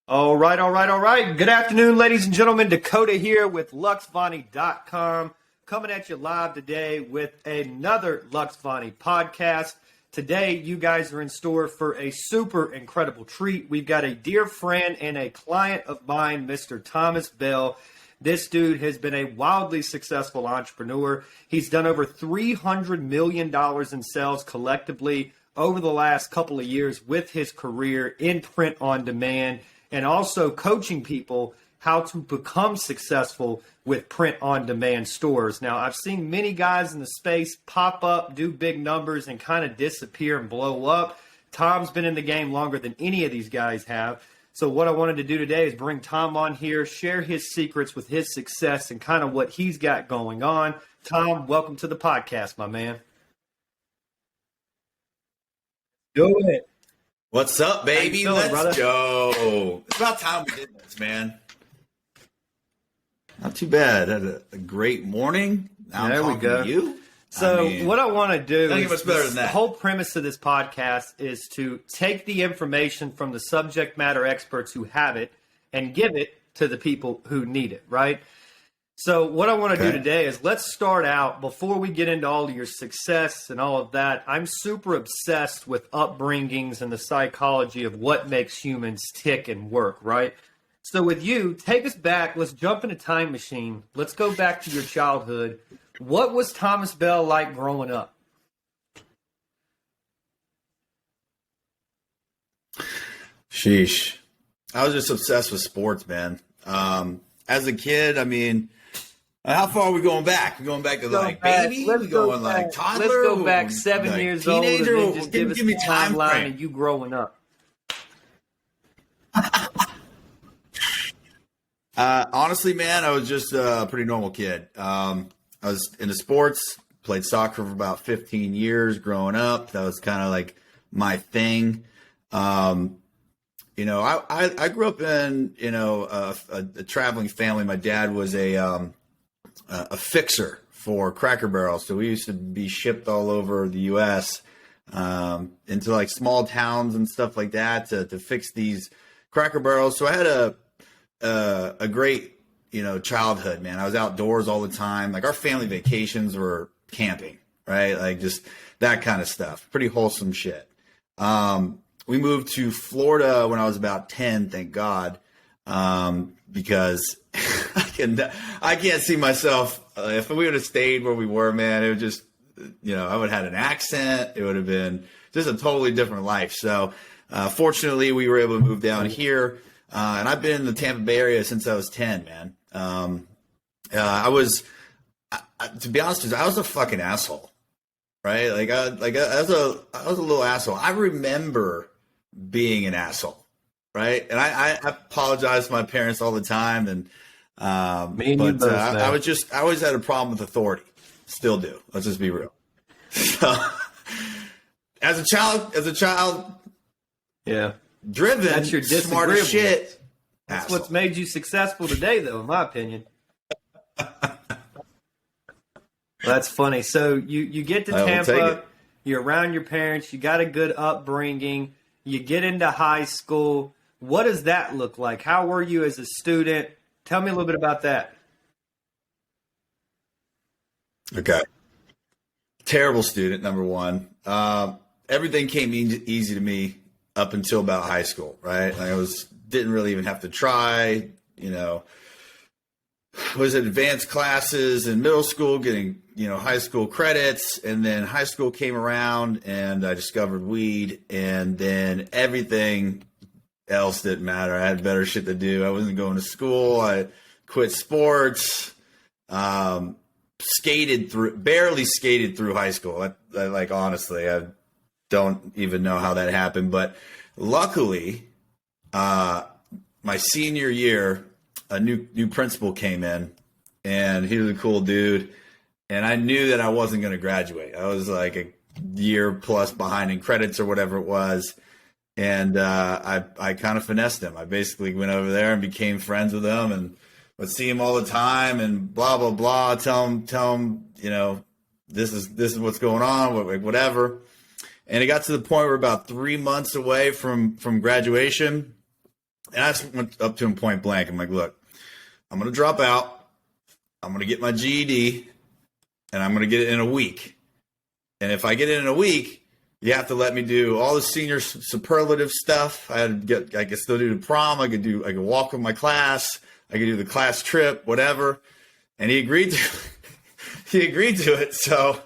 All right, all right, all right. Good afternoon, ladies and gentlemen. Dakota here with Luxvoni.com, coming at you live today with another Luxvoni podcast. Today, you guys are in store for a super incredible treat. We've got a dear friend and a client of mine, Mr. Thomas Bell. This dude has been a wildly successful entrepreneur. He's done over $300 million in sales collectively over the last couple of years with his career in print on demand, and also coaching people how to become successful with print on demand stores. Now, I've seen many guys in the space pop up, do big numbers, and kind of disappear and blow up. Tom's been in the game longer than any of these guys have. So what I wanted to do today is bring Tom on here, share his secrets with his success and kind of what he's got going on. Tom, welcome to the podcast, my man. Do it. What's up, baby? How you feeling, brother? Let's go. It's about time we did this, man. Not too bad. Had a great morning. Now There I'm we talking go. to you. So what I want to do Doesn't get much better than the that. whole premise of this podcast is to take the information from the subject matter experts who have it and give it to the people who need it, right? So what I want to do today is let's start out, before we get into all of your success and all of that, I'm super obsessed with upbringings and the psychology of what makes humans tick and work, right? So with you, take us back. Let's jump in a time machine. Let's go back to your childhood. What was Thomas Bell like growing up? Sheesh. I was just obsessed with sports, man. As a kid, I mean, how far are we going back? We're going back to baby? We're going like toddler? Let's go back 7 like years teenager? old and then just give us me the time timeline frame. of you growing up. Honestly, man, I was just a pretty normal kid. I was into sports, played soccer for about 15 years growing up. That was kind of like my thing. I grew up in, a traveling family. My dad was a fixer for Cracker Barrel. So we used to be shipped all over the U.S. Into like small towns and stuff like that to fix these Cracker Barrels. So I had a great, childhood, man. I was outdoors all the time. Like our family vacations were camping, right? Like just that kind of stuff. Pretty wholesome shit. We moved to Florida when I was about 10, thank God, because I can't see myself. If we would have stayed where we were, man, it would just, I would have had an accent. It would have been just a totally different life. So fortunately, we were able to move down here. And I've been in the Tampa Bay area since I was 10, man. To be honest with you, I was a fucking asshole, right? I was a little asshole. I remember being an asshole, right? And I apologize to my parents all the time. And I always had a problem with authority. Still do. Let's just be real. So, as a child, Yeah. driven, That's your smart as disagreeable. shit. That's asshole. what's made you successful today, though, in my opinion. That's funny. So you get to I will take Tampa, it. you're around your parents, you got a good upbringing, you get into high school. What does that look like? How were you as a student? Tell me a little bit about that. Okay. Terrible student, number one. Everything came easy to me up until about high school, right? Didn't really even have to try, was in advanced classes in middle school, getting, high school credits. And then high school came around and I discovered weed, and then everything else didn't matter. I had better shit to do. I wasn't going to school. I quit sports, barely skated through high school. Honestly, I don't even know how that happened, but luckily, my senior year, a new principal came in, and he was a cool dude. And I knew that I wasn't going to graduate. I was like a year plus behind in credits or whatever it was. And I kind of finessed him. I basically went over there and became friends with him and would see him all the time and blah, blah, blah. Tell him, this is what's going on, whatever. And it got to the point where about 3 months away from graduation, And I just went up to him point blank. I'm like, look, I'm going to drop out. I'm going to get my GED, and I'm going to get it in a week. And if I get it in a week, you have to let me do all the senior superlative stuff. I could still do the prom. I could walk with my class. I could do the class trip, whatever. And he agreed to it. So,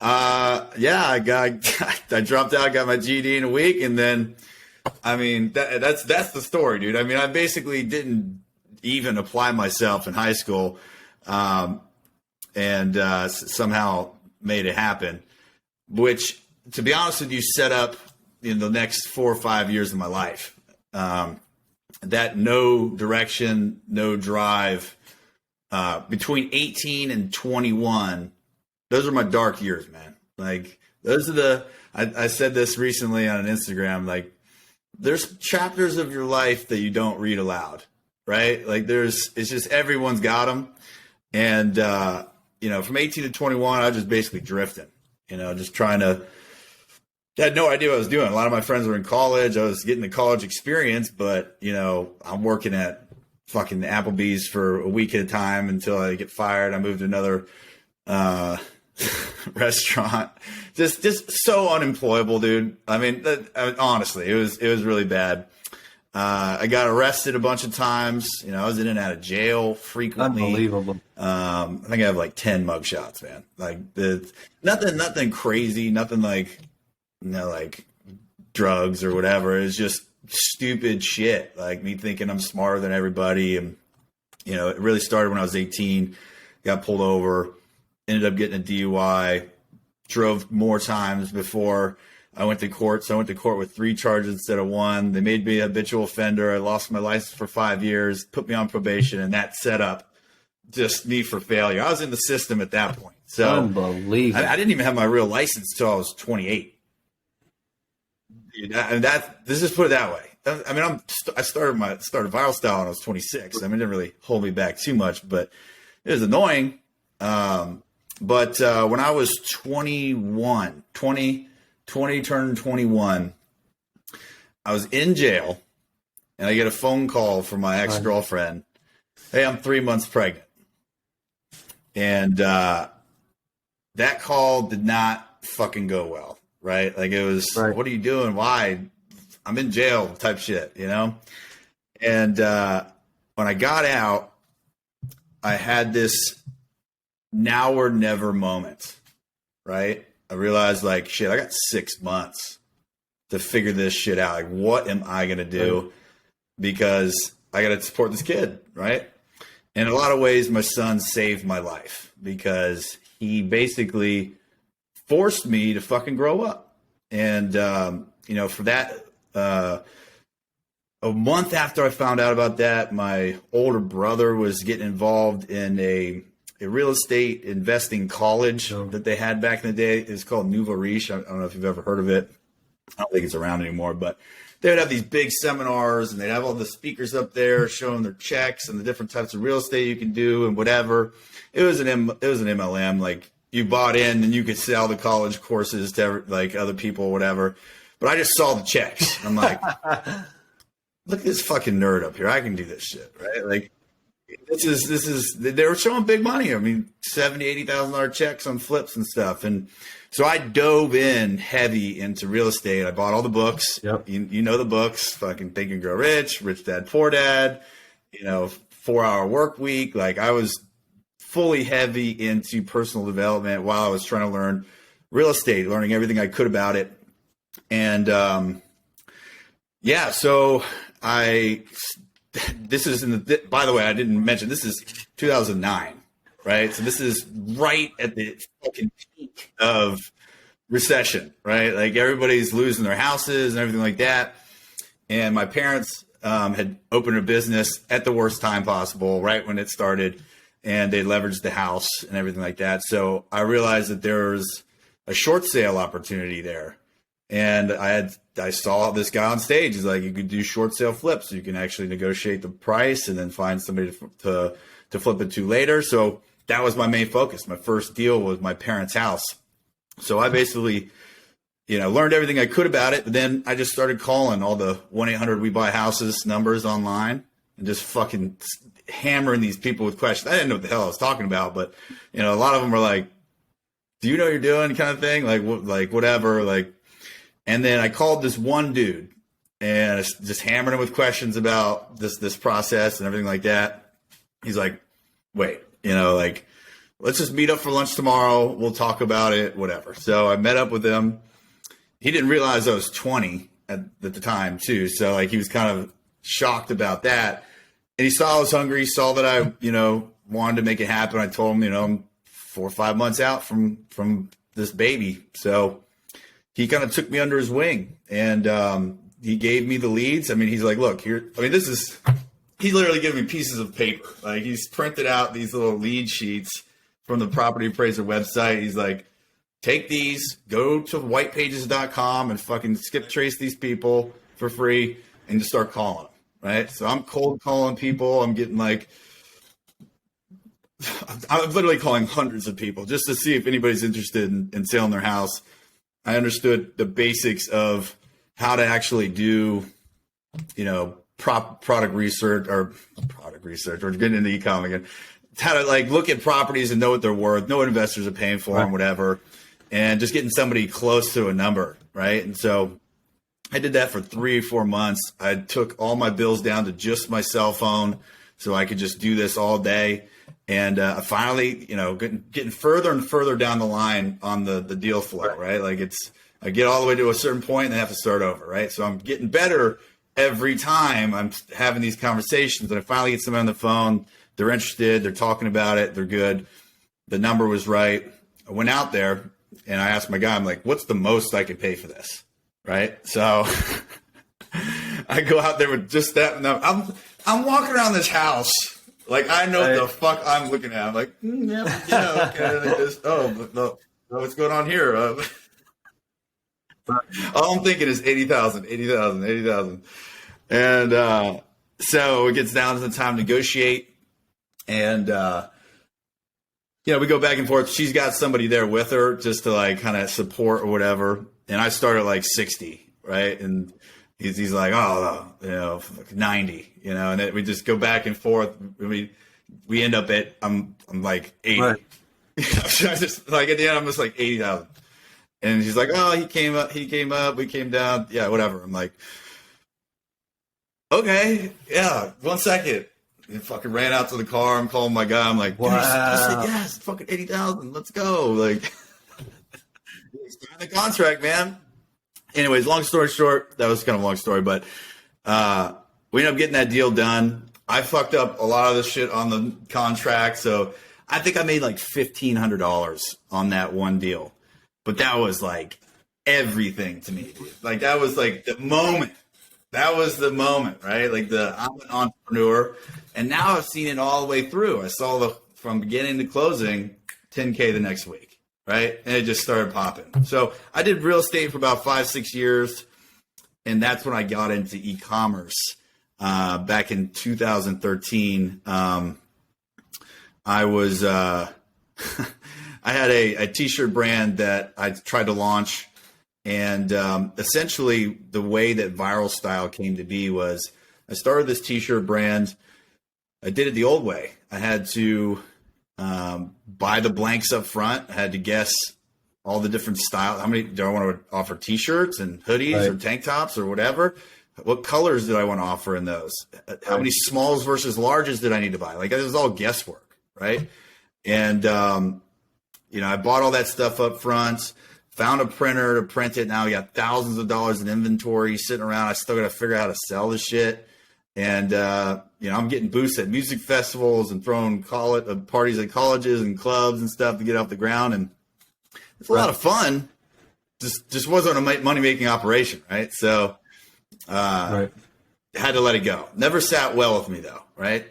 I dropped out, got my GED in a week. And then, I mean, that's the story, dude. I mean, I basically didn't even apply myself in high school, and somehow made it happen, which, to be honest with you, set up in the next 4 or 5 years of my life. That no direction, no drive, between 18 and 21, those are my dark years, man. Like, those are I said this recently on an Instagram, like, there's chapters of your life that you don't read aloud, right? Like, it's just, everyone's got them. And, from 18 to 21, I was just basically drifting, just trying to, I had no idea what I was doing. A lot of my friends were in college. I was getting the college experience, but, I'm working at fucking Applebee's for a week at a time until I get fired. I moved to another restaurant. Just so unemployable, dude. I mean, honestly, it was really bad. I got arrested a bunch of times. I was in and out of jail frequently. Unbelievable. I think I have like 10 mugshots, man. Like, nothing crazy, nothing like, like drugs or whatever. It's just stupid shit. Like, me thinking I'm smarter than everybody. And, it really started when I was 18, got pulled over, ended up getting a DUI, drove more times before I went to court. So I went to court with 3 charges instead of 1. They made me a habitual offender. I lost my license for 5 years, put me on probation, and that set up just me for failure. I was in the system at that point. So unbelievable. I didn't even have my real license until I was 28. And let's just put it that way. I mean, I started Viral Style when I was 26. I mean, it didn't really hold me back too much, but it was annoying. But when I was 20 turned 21, I was in jail, and I get a phone call from my ex-girlfriend. Hey, I'm 3 months pregnant. And that call did not fucking go well, right? Like, it was, right. What are you doing? Why? I'm in jail type shit, And when I got out, I had this now or never moment, right? I realized, like, shit, I got 6 months to figure this shit out. Like, what am I going to do? Right. Because I got to support this kid, right? In a lot of ways, my son saved my life because he basically forced me to fucking grow up. And, for that, a month after I found out about that, my older brother was getting involved in a real estate investing college that they had back in the day. It's called Nouveau Riche. I don't know if you've ever heard of it. I don't think it's around anymore, but they would have these big seminars, and they'd have all the speakers up there showing their checks and the different types of real estate you can do and whatever. It was an MLM. Like, you bought in and you could sell the college courses to like other people, whatever. But I just saw the checks. I'm like, look at this fucking nerd up here. I can do this shit, right? Like, this is they were showing big money. I mean, $70,000, $80,000 checks on flips and stuff. And so I dove in heavy into real estate. I bought all the books. Yep. You know the books, fucking Think and Grow Rich, Rich Dad, Poor Dad, 4-Hour Work Week. Like, I was fully heavy into personal development while I was trying to learn real estate, learning everything I could about it. And, so this is by the way, I didn't mention, this is 2009, right? So this is right at the fucking peak of recession, right? Like, everybody's losing their houses and everything like that. And my parents had opened a business at the worst time possible, right when it started, and they leveraged the house and everything like that. So I realized that there was a short sale opportunity there. And I saw this guy on stage. He's like, you could do short sale flips. You can actually negotiate the price and then find somebody to flip it to later. So that was my main focus. My first deal was my parents' house. So I basically learned everything I could about it. But then I just started calling all the 1-800-WE-BUY-HOUSES numbers online and just fucking hammering these people with questions. I didn't know what the hell I was talking about, but a lot of them were like, "Do you know what you're doing?" kind of thing, like whatever, like. And then I called this one dude and I just hammered him with questions about this process and everything like that. He's like, "Wait, like, let's just meet up for lunch tomorrow. We'll talk about it, whatever." So I met up with him. He didn't realize I was 20 at the time too. So like he was kind of shocked about that. And he saw I was hungry. He saw that I, wanted to make it happen. I told him, I'm 4 or 5 months out from this baby. So he kind of took me under his wing and he gave me the leads. I mean, he's like, "Look here." I mean, he literally gave me pieces of paper. Like he's printed out these little lead sheets from the property appraiser website. He's like, "Take these, go to whitepages.com and fucking skip trace these people for free and just start calling them." Right. So I'm cold calling people. I'm getting I'm literally calling hundreds of people just to see if anybody's interested in selling their house. I understood the basics of how to actually do, product research or getting into e-com again. How to look at properties and know what they're worth, know what investors are paying for them, whatever, and just getting somebody close to a number, right? And so I did that for 3 or 4 months. I took all my bills down to just my cell phone so I could just do this all day. And finally, getting further and further down the line on the deal flow, right? I get all the way to a certain point and then have to start over, right? So I'm getting better every time I'm having these conversations. And I finally get somebody on the phone. They're interested. They're talking about it. They're good. The number was right. I went out there and I asked my guy, I'm like, "What's the most I could pay for this?" Right. So I go out there with just that. I'm walking around this house. Like, I know what the fuck I'm looking at. I'm like, yeah, okay. Like this. No, what's going on here? All I'm thinking is 80,000. And so it gets down to the time to negotiate. And, we go back and forth. She's got somebody there with her just to kind of support or whatever. And I start at 60, right? And he's like, "Oh, 90, and then we just go back and forth. We end up at, I'm like 80. Right. Just at the end, I'm just like 80,000. And she's like, "Oh, he came up, we came down." Yeah, whatever. I'm like, "Okay, yeah, 1 second. And fucking ran out to the car. I'm calling my guy. I'm like, "Wow, I said yes, fucking 80,000. Let's go." Like, sign the contract, man. Anyways, long story short, that was kind of a long story, but we ended up getting that deal done. I fucked up a lot of the shit on the contract, so I think I made $1,500 on that one deal. But that was everything to me. That was the moment. That was the moment, right? I'm an entrepreneur, and now I've seen it all the way through. I saw from beginning to closing, 10K the next week. Right. And it just started popping. So I did real estate for about 5-6 years. And that's when I got into e-commerce back in 2013. I was I had a t-shirt brand that I tried to launch. And essentially the way that Viral Style came to be was I started this t-shirt brand. I did it the old way. I had to buy the blanks up front. I had to guess all the different styles. How many do I want to offer? T-shirts and hoodies or tank tops or whatever. What colors did I want to offer in those? How many smalls versus larges did I need to buy? It was all guesswork, right? And I bought all that stuff up front. Found a printer to print it. Now we got thousands of dollars in inventory sitting around. I still got to figure out how to sell this shit. And, I'm getting boosts at music festivals and throwing parties at colleges and clubs and stuff to get off the ground. And it's a lot of fun. Just wasn't a money-making operation, right? So had to let it go. Never sat well with me, though, right?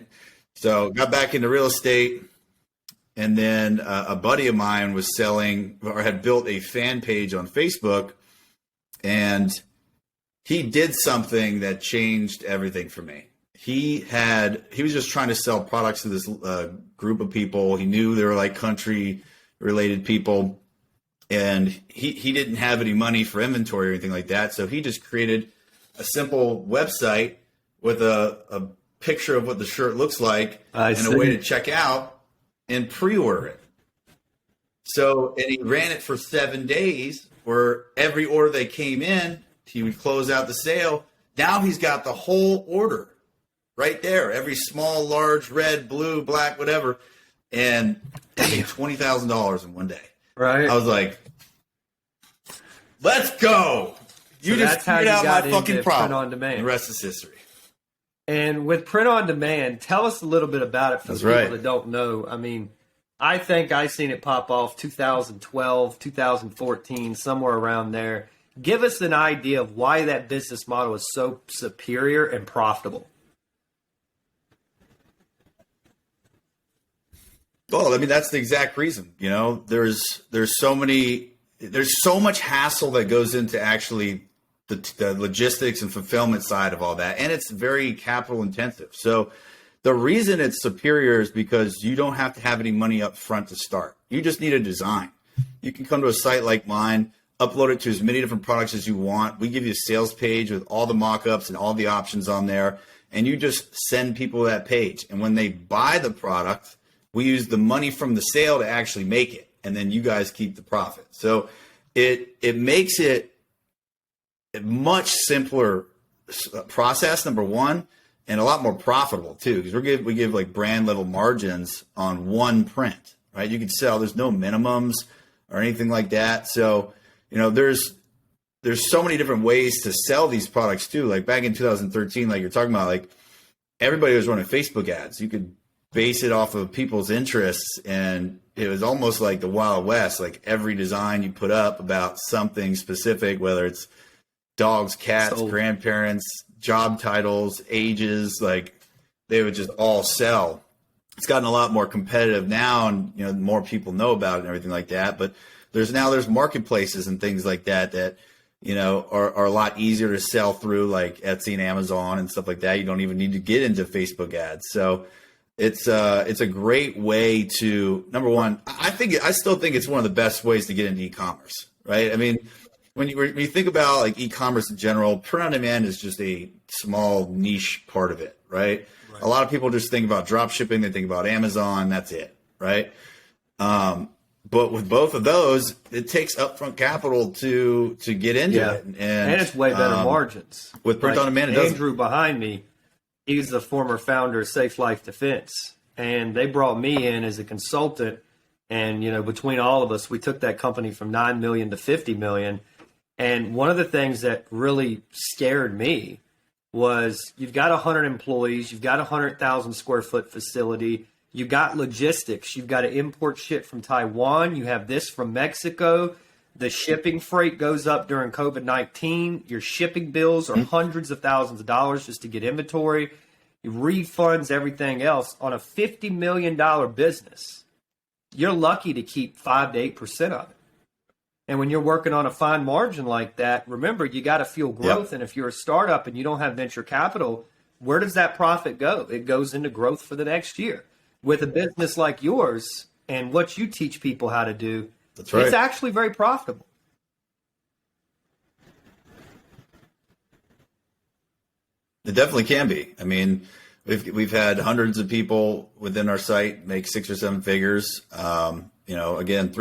So got back into real estate. And then a buddy of mine was selling or had built a fan page on Facebook. And he did something that changed everything for me. He was just trying to sell products to this group of people. He knew they were country related people. and he didn't have any money for inventory or anything like that. So he just created a simple website with a picture of what the shirt looks like and a way to check out and pre-order it. So, and he ran it for 7 days where every order that came in, he would close out the sale. Now he's got the whole order right there. Every small, large, red, blue, black, whatever. And he made $20,000 in one day. Right. I was like, let's go. You just figured out my fucking problem. Print on demand. The rest is history. And with print on demand, tell us a little bit about it for the people that don't know. I mean, I think I seen it pop off 2012, 2014, somewhere around there. Give us an idea of why that business model is so superior and profitable. Well, I mean, that's the exact reason. You know, there's so much hassle that goes into actually the logistics and fulfillment side of all that, and it's very capital intensive. So the reason it's superior is because you don't have to have any money up front to start. You just need a design. You can come to a site like mine, upload it to as many different products as you want. We give you a sales page with all the mock-ups and all the options on there, and you just send people that page. And when they buy the product, we use the money from the sale to actually make it, and then you guys keep the profit. So it makes it a much simpler process, number one, and a lot more profitable too, because we give like brand level margins on one print, right? You can sell, there's no minimums or anything like that. So, you know, there's so many different ways to sell these products too. Like back in 2013, like you're talking about, like everybody was running Facebook ads. You could base it off of people's interests, and it was almost like the Wild West. Like every design you put up about something specific, whether it's dogs, cats, grandparents, job titles, ages, like they would just all sell. It's gotten a lot more competitive now, and you know, more people know about it and everything like that. But there's marketplaces and things like that you know are a lot easier to sell through, like Etsy and Amazon and stuff like that. You don't even need to get into Facebook ads. So it's a great way to, number one, I still think it's one of the best ways to get into e-commerce, right? I mean, when you think about like e-commerce in general, print on demand is just a small niche part of it, right? A lot of people just think about drop shipping, they think about Amazon, that's it, right? But with both of those, it takes upfront capital to get into it, and it's way better margins. With print on demand, Andrew behind me, he's the former founder of Safe Life Defense, and they brought me in as a consultant. And you know, between all of us, we took that company from 9 million to 50 million. And one of the things that really scared me was you've got 100 employees, you've got a 100,000 square foot facility, you've got logistics, you've got to import shit from Taiwan, you have this from Mexico, the shipping freight goes up during COVID-19, your shipping bills are hundreds of thousands of dollars just to get inventory, refunds, everything else. On a $50 million business, you're lucky to keep 5 to 8% of it. And when you're working on a fine margin like that, remember, you got to fuel growth. Yep. And if you're a startup and you don't have venture capital, where does that profit go? It goes into growth for the next year. With a business like yours and what you teach people how to do, that's right, it's actually very profitable. It definitely can be. I mean, we've had hundreds of people within our site make 6 or 7 figures. You know, again,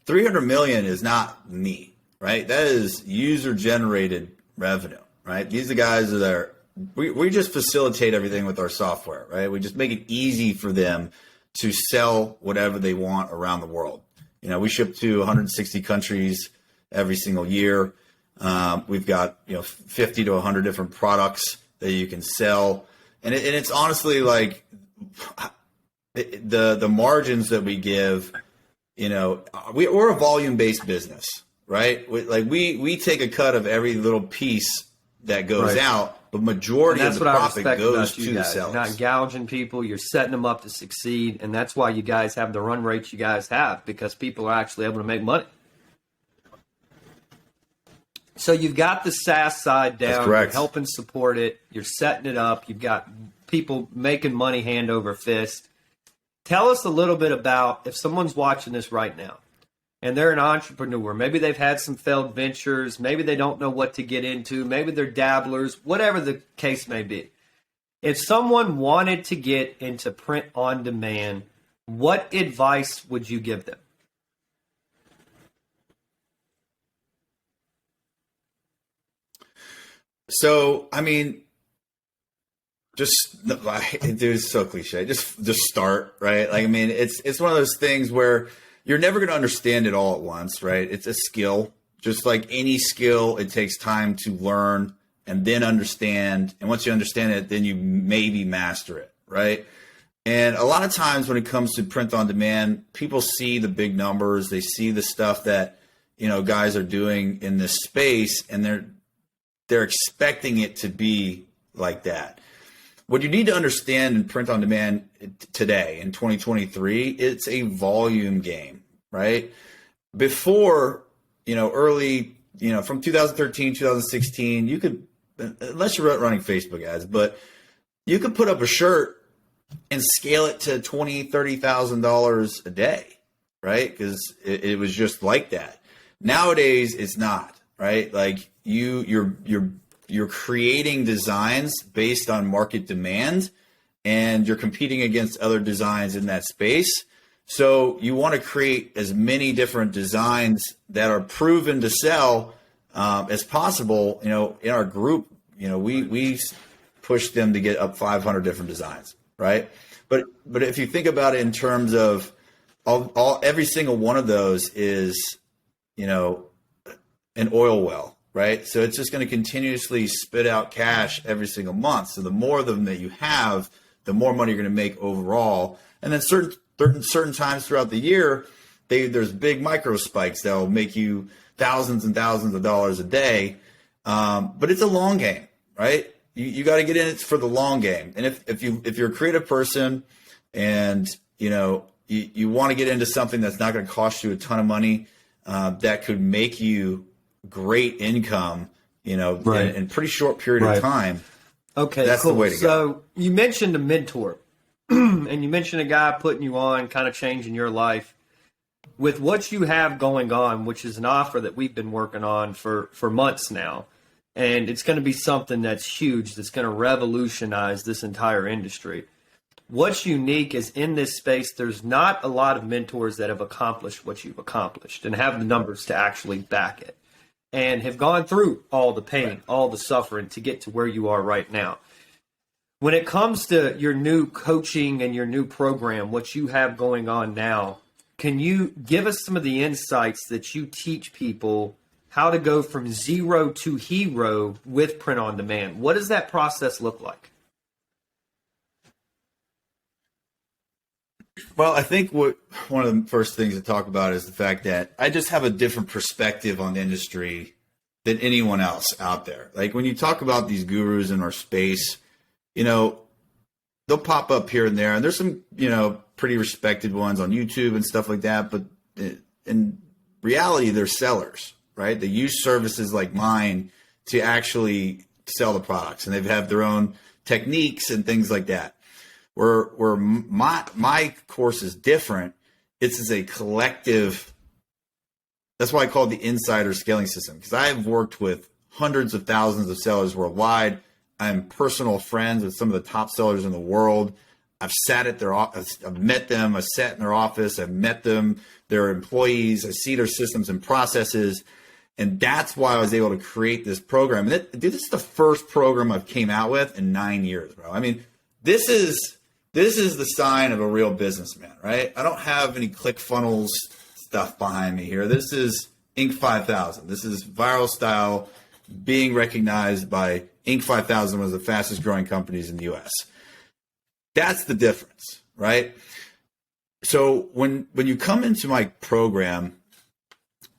300 million is not me, right? That is user-generated revenue, right? These are the guys that are, we just facilitate everything with our software, right? We just make it easy for them to sell whatever they want around the world. You know, we ship to 160 countries every single year. We've got, 50 to 100 different products that you can sell. And it's honestly like the margins that we give, we're a volume-based business, right? We take a cut of every little piece that goes out, but majority of the profit goes to the sellers. You're not gouging people, you're setting them up to succeed, and that's why you guys have the run rates you guys have, because people are actually able to make money. So you've got the SaaS side down, you're helping support it, you're setting it up, you've got people making money hand over fist. Tell us a little bit about, if someone's watching this right now, and they're an entrepreneur. Maybe they've had some failed ventures. Maybe they don't know what to get into. Maybe they're dabblers, whatever the case may be. If someone wanted to get into print on demand, what advice would you give them? So, I mean, it's so cliche. Just start, right? Like, I mean, it's one of those things where you're never going to understand it all at once, right? It's a skill. Just like any skill, it takes time to learn and then understand. And once you understand it, then you maybe master it, right? And a lot of times when it comes to print on demand, people see the big numbers. They see the stuff that, guys are doing in this space, and they're expecting it to be like that. What you need to understand in print on demand today in 2023, it's a volume game, right? Before, early, from 2013, 2016, you could, unless you're running Facebook ads, but you could put up a shirt and scale it to $20,000, $30,000 a day, right? Because it was just like that. Nowadays, it's not, right? Like you're creating designs based on market demand, and you're competing against other designs in that space. So you want to create as many different designs that are proven to sell as possible. In our group, we push them to get up 500 different designs, right? But if you think about it in terms of every single one of those is, an oil well, right? So it's just going to continuously spit out cash every single month. So the more of them that you have, the more money you're going to make overall. And then certain times throughout the year, there's big micro spikes that will make you thousands and thousands of dollars a day. But it's a long game, right? You got to get in it for the long game. And if you're a creative person and you want to get into something that's not going to cost you a ton of money, that could make you great income, right, in pretty short period of time. Okay, that's cool. The way to go. So you mentioned a mentor, and you mentioned a guy putting you on, kind of changing your life. With what you have going on, which is an offer that we've been working on for months now, and it's going to be something that's huge, that's going to revolutionize this entire industry. What's unique is in this space, there's not a lot of mentors that have accomplished what you've accomplished and have the numbers to actually back it and have gone through all the pain, all the suffering to get to where you are right now. When it comes to your new coaching and your new program, what you have going on now, can you give us some of the insights that you teach people how to go from zero to hero with print on demand? What does that process look like? Well, I think one of the first things to talk about is the fact that I just have a different perspective on the industry than anyone else out there. Like when you talk about these gurus in our space, they'll pop up here and there, and there's some, pretty respected ones on YouTube and stuff like that. But in reality, they're sellers, right? They use services like mine to actually sell the products, and they have their own techniques and things like that. Where my course is different. It's a collective. That's why I call it the insider scaling system, because I've worked with hundreds of thousands of sellers worldwide. I'm personal friends with some of the top sellers in the world. I've sat at their office. I've met them. I've sat in their office. I've met them, their employees. I see their systems and processes. And that's why I was able to create this program. And this is the first program I've came out with in 9 years, bro. I mean, this is the sign of a real businessman, right? I don't have any ClickFunnels stuff behind me here. This is Inc. 5000. This is viral style, being recognized by Inc. 5000, one of the fastest growing companies in the US. That's the difference, right? So when you come into my program,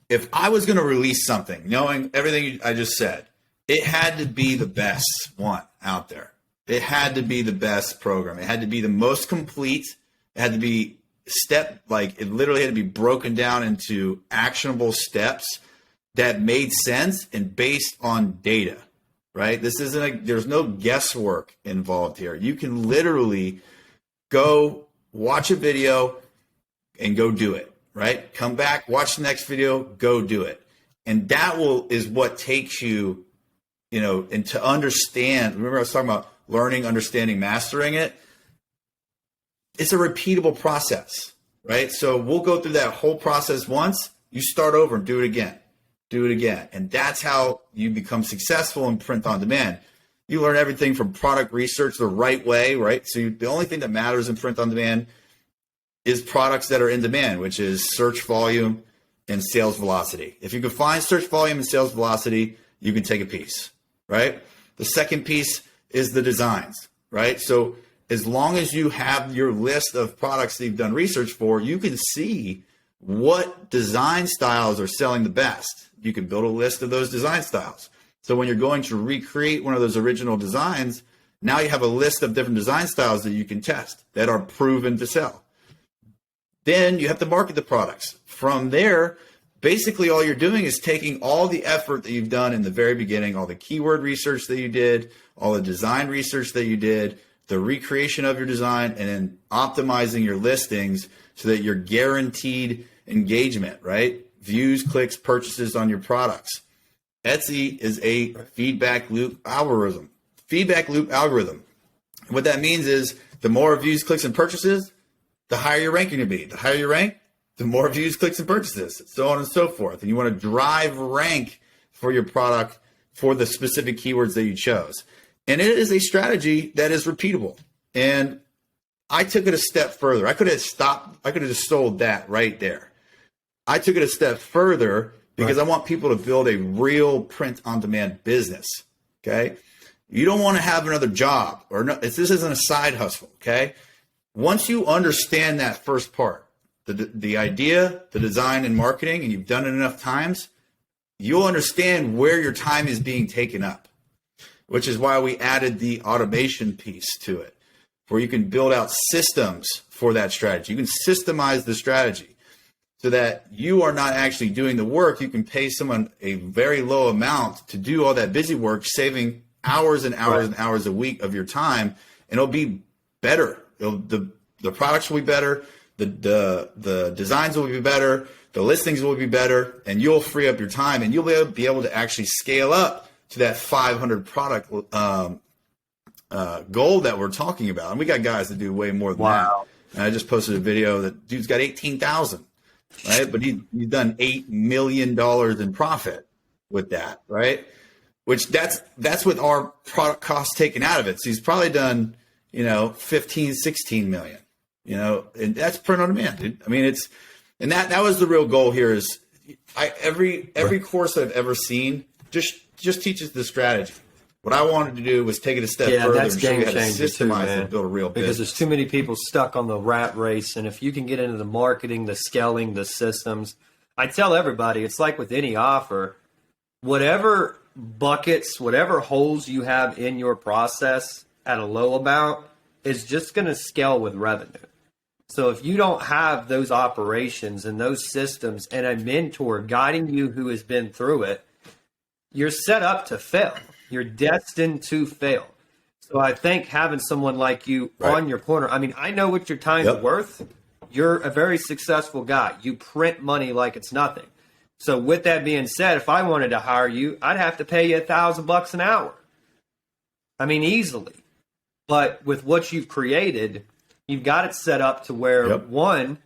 if I was going to release something, knowing everything I just said, it had to be the best one out there. It had to be the best program. It had to be the most complete. It had to be it literally had to be broken down into actionable steps that made sense and based on data, right? There's no guesswork involved here. You can literally go watch a video and go do it, right? Come back, watch the next video, go do it. And that is what takes you, and to understand. Remember I was talking about learning, understanding, mastering it. It's a repeatable process, right? So we'll go through that whole process once, you start over and do it again. And that's how you become successful in print on demand. You learn everything from product research the right way, right? So the only thing that matters in print on demand is products that are in demand, which is search volume and sales velocity. If you can find search volume and sales velocity, you can take a piece, right? The second piece is the designs, right? So as long as you have your list of products that you've done research for, you can see what design styles are selling the best. You can build a list of those design styles. So when you're going to recreate one of those original designs, now you have a list of different design styles that you can test that are proven to sell. Then you have to market the products. From there, basically all you're doing is taking all the effort that you've done in the very beginning, all the keyword research that you did, all the design research that you did, the recreation of your design, and then optimizing your listings so that you're guaranteed engagement, right? Views, clicks, purchases on your products. Etsy is a feedback loop algorithm. What that means is the more views, clicks, and purchases, the higher your ranking will be. The higher you rank, the more views, clicks, and purchases, so on and so forth. And you want to drive rank for your product for the specific keywords that you chose. And it is a strategy that is repeatable. And I took it a step further. I could have just sold that right there. I took it a step further because I want people to build a real print-on-demand business, okay? You don't want to have another job, or no, this isn't a side hustle, okay? Once you understand that first part, the idea, the design, and marketing, and you've done it enough times, you'll understand where your time is being taken up, which is why we added the automation piece to it, where you can build out systems for that strategy. You can systemize the strategy so that you are not actually doing the work. You can pay someone a very low amount to do all that busy work, saving hours and hours and hours a week of your time, and it'll be better. The products will be better, the designs will be better, the listings will be better, and you'll free up your time, and you'll be able to actually scale up to that 500 product goal that we're talking about. And we got guys that do way more than that. And I just posted a video that dude's got 18,000, right? But he's done $8 million in profit with that, right? Which that's with our product costs taken out of it. So he's probably done, 15, 16 million, and that's print on demand, dude. I mean, that was the real goal here is every course I've ever seen just teaches the strategy. What I wanted to do was take it a step further and show you how to systemize and build a real business. Because there's too many people stuck on the rat race, and if you can get into the marketing, the scaling, the systems, I tell everybody, it's like with any offer, whatever buckets, whatever holes you have in your process at a low amount is just going to scale with revenue. So if you don't have those operations and those systems and a mentor guiding you who has been through it, you're set up to fail. You're destined to fail. So I think having someone like you on your corner, I mean, I know what your time's worth. You're a very successful guy. You print money like it's nothing. So with that being said, if I wanted to hire you, I'd have to pay you $1,000 an hour. I mean, easily. But with what you've created, you've got it set up to where, one,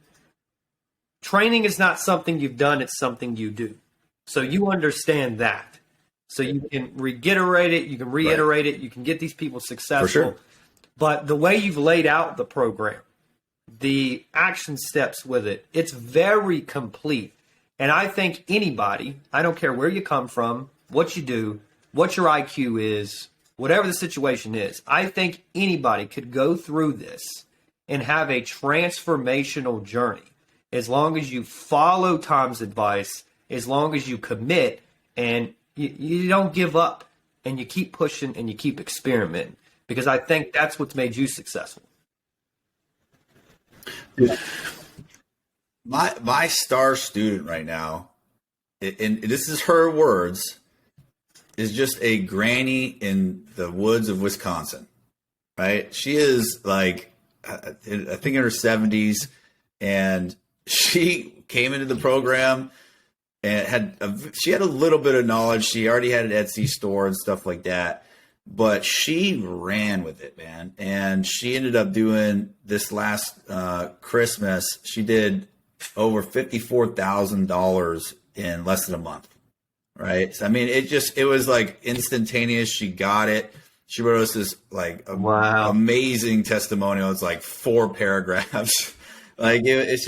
training is not something you've done, it's something you do. So you understand that. So you can reiterate it, you can reiterate it, you can get these people successful. For sure. But the way you've laid out the program, the action steps with it, it's very complete. And I think anybody, I don't care where you come from, what you do, what your IQ is, whatever the situation is, I think anybody could go through this and have a transformational journey as long as you follow Tom's advice, as long as you commit and you don't give up and you keep pushing and you keep experimenting, because I think that's what's made you successful. My star student right now, and this is her words, is just a granny in the woods of Wisconsin, right? She is like, I think in her 70s, and she came into the program and she had a little bit of knowledge. She already had an Etsy store and stuff like that, but she ran with it, man. And she ended up doing this last Christmas. She did over $54,000 in less than a month. Right. So, I mean, it was like instantaneous. She got it. She wrote us this like amazing testimonial. It's like 4 paragraphs. Like it's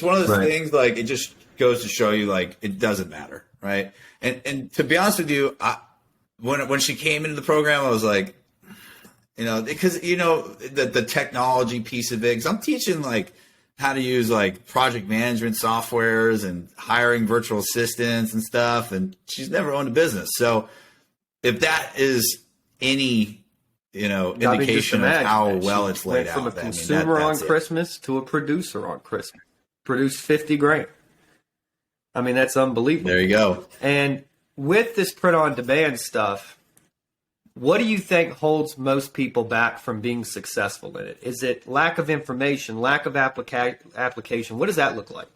one of those things, like it just goes to show you, like, it doesn't matter. Right. And to be honest with you, when she came into the program, I was like, because, the technology piece of it, because I'm teaching like how to use like project management softwares and hiring virtual assistants and stuff. And she's never owned a business. So if that is any, indication of how well it's laid out. From a consumer on Christmas to a producer on Christmas. Produced 50 grand. I mean, that's unbelievable. There you go. And with this print on demand stuff, what do you think holds most people back from being successful in it? Is it lack of information, lack of application? What does that look like?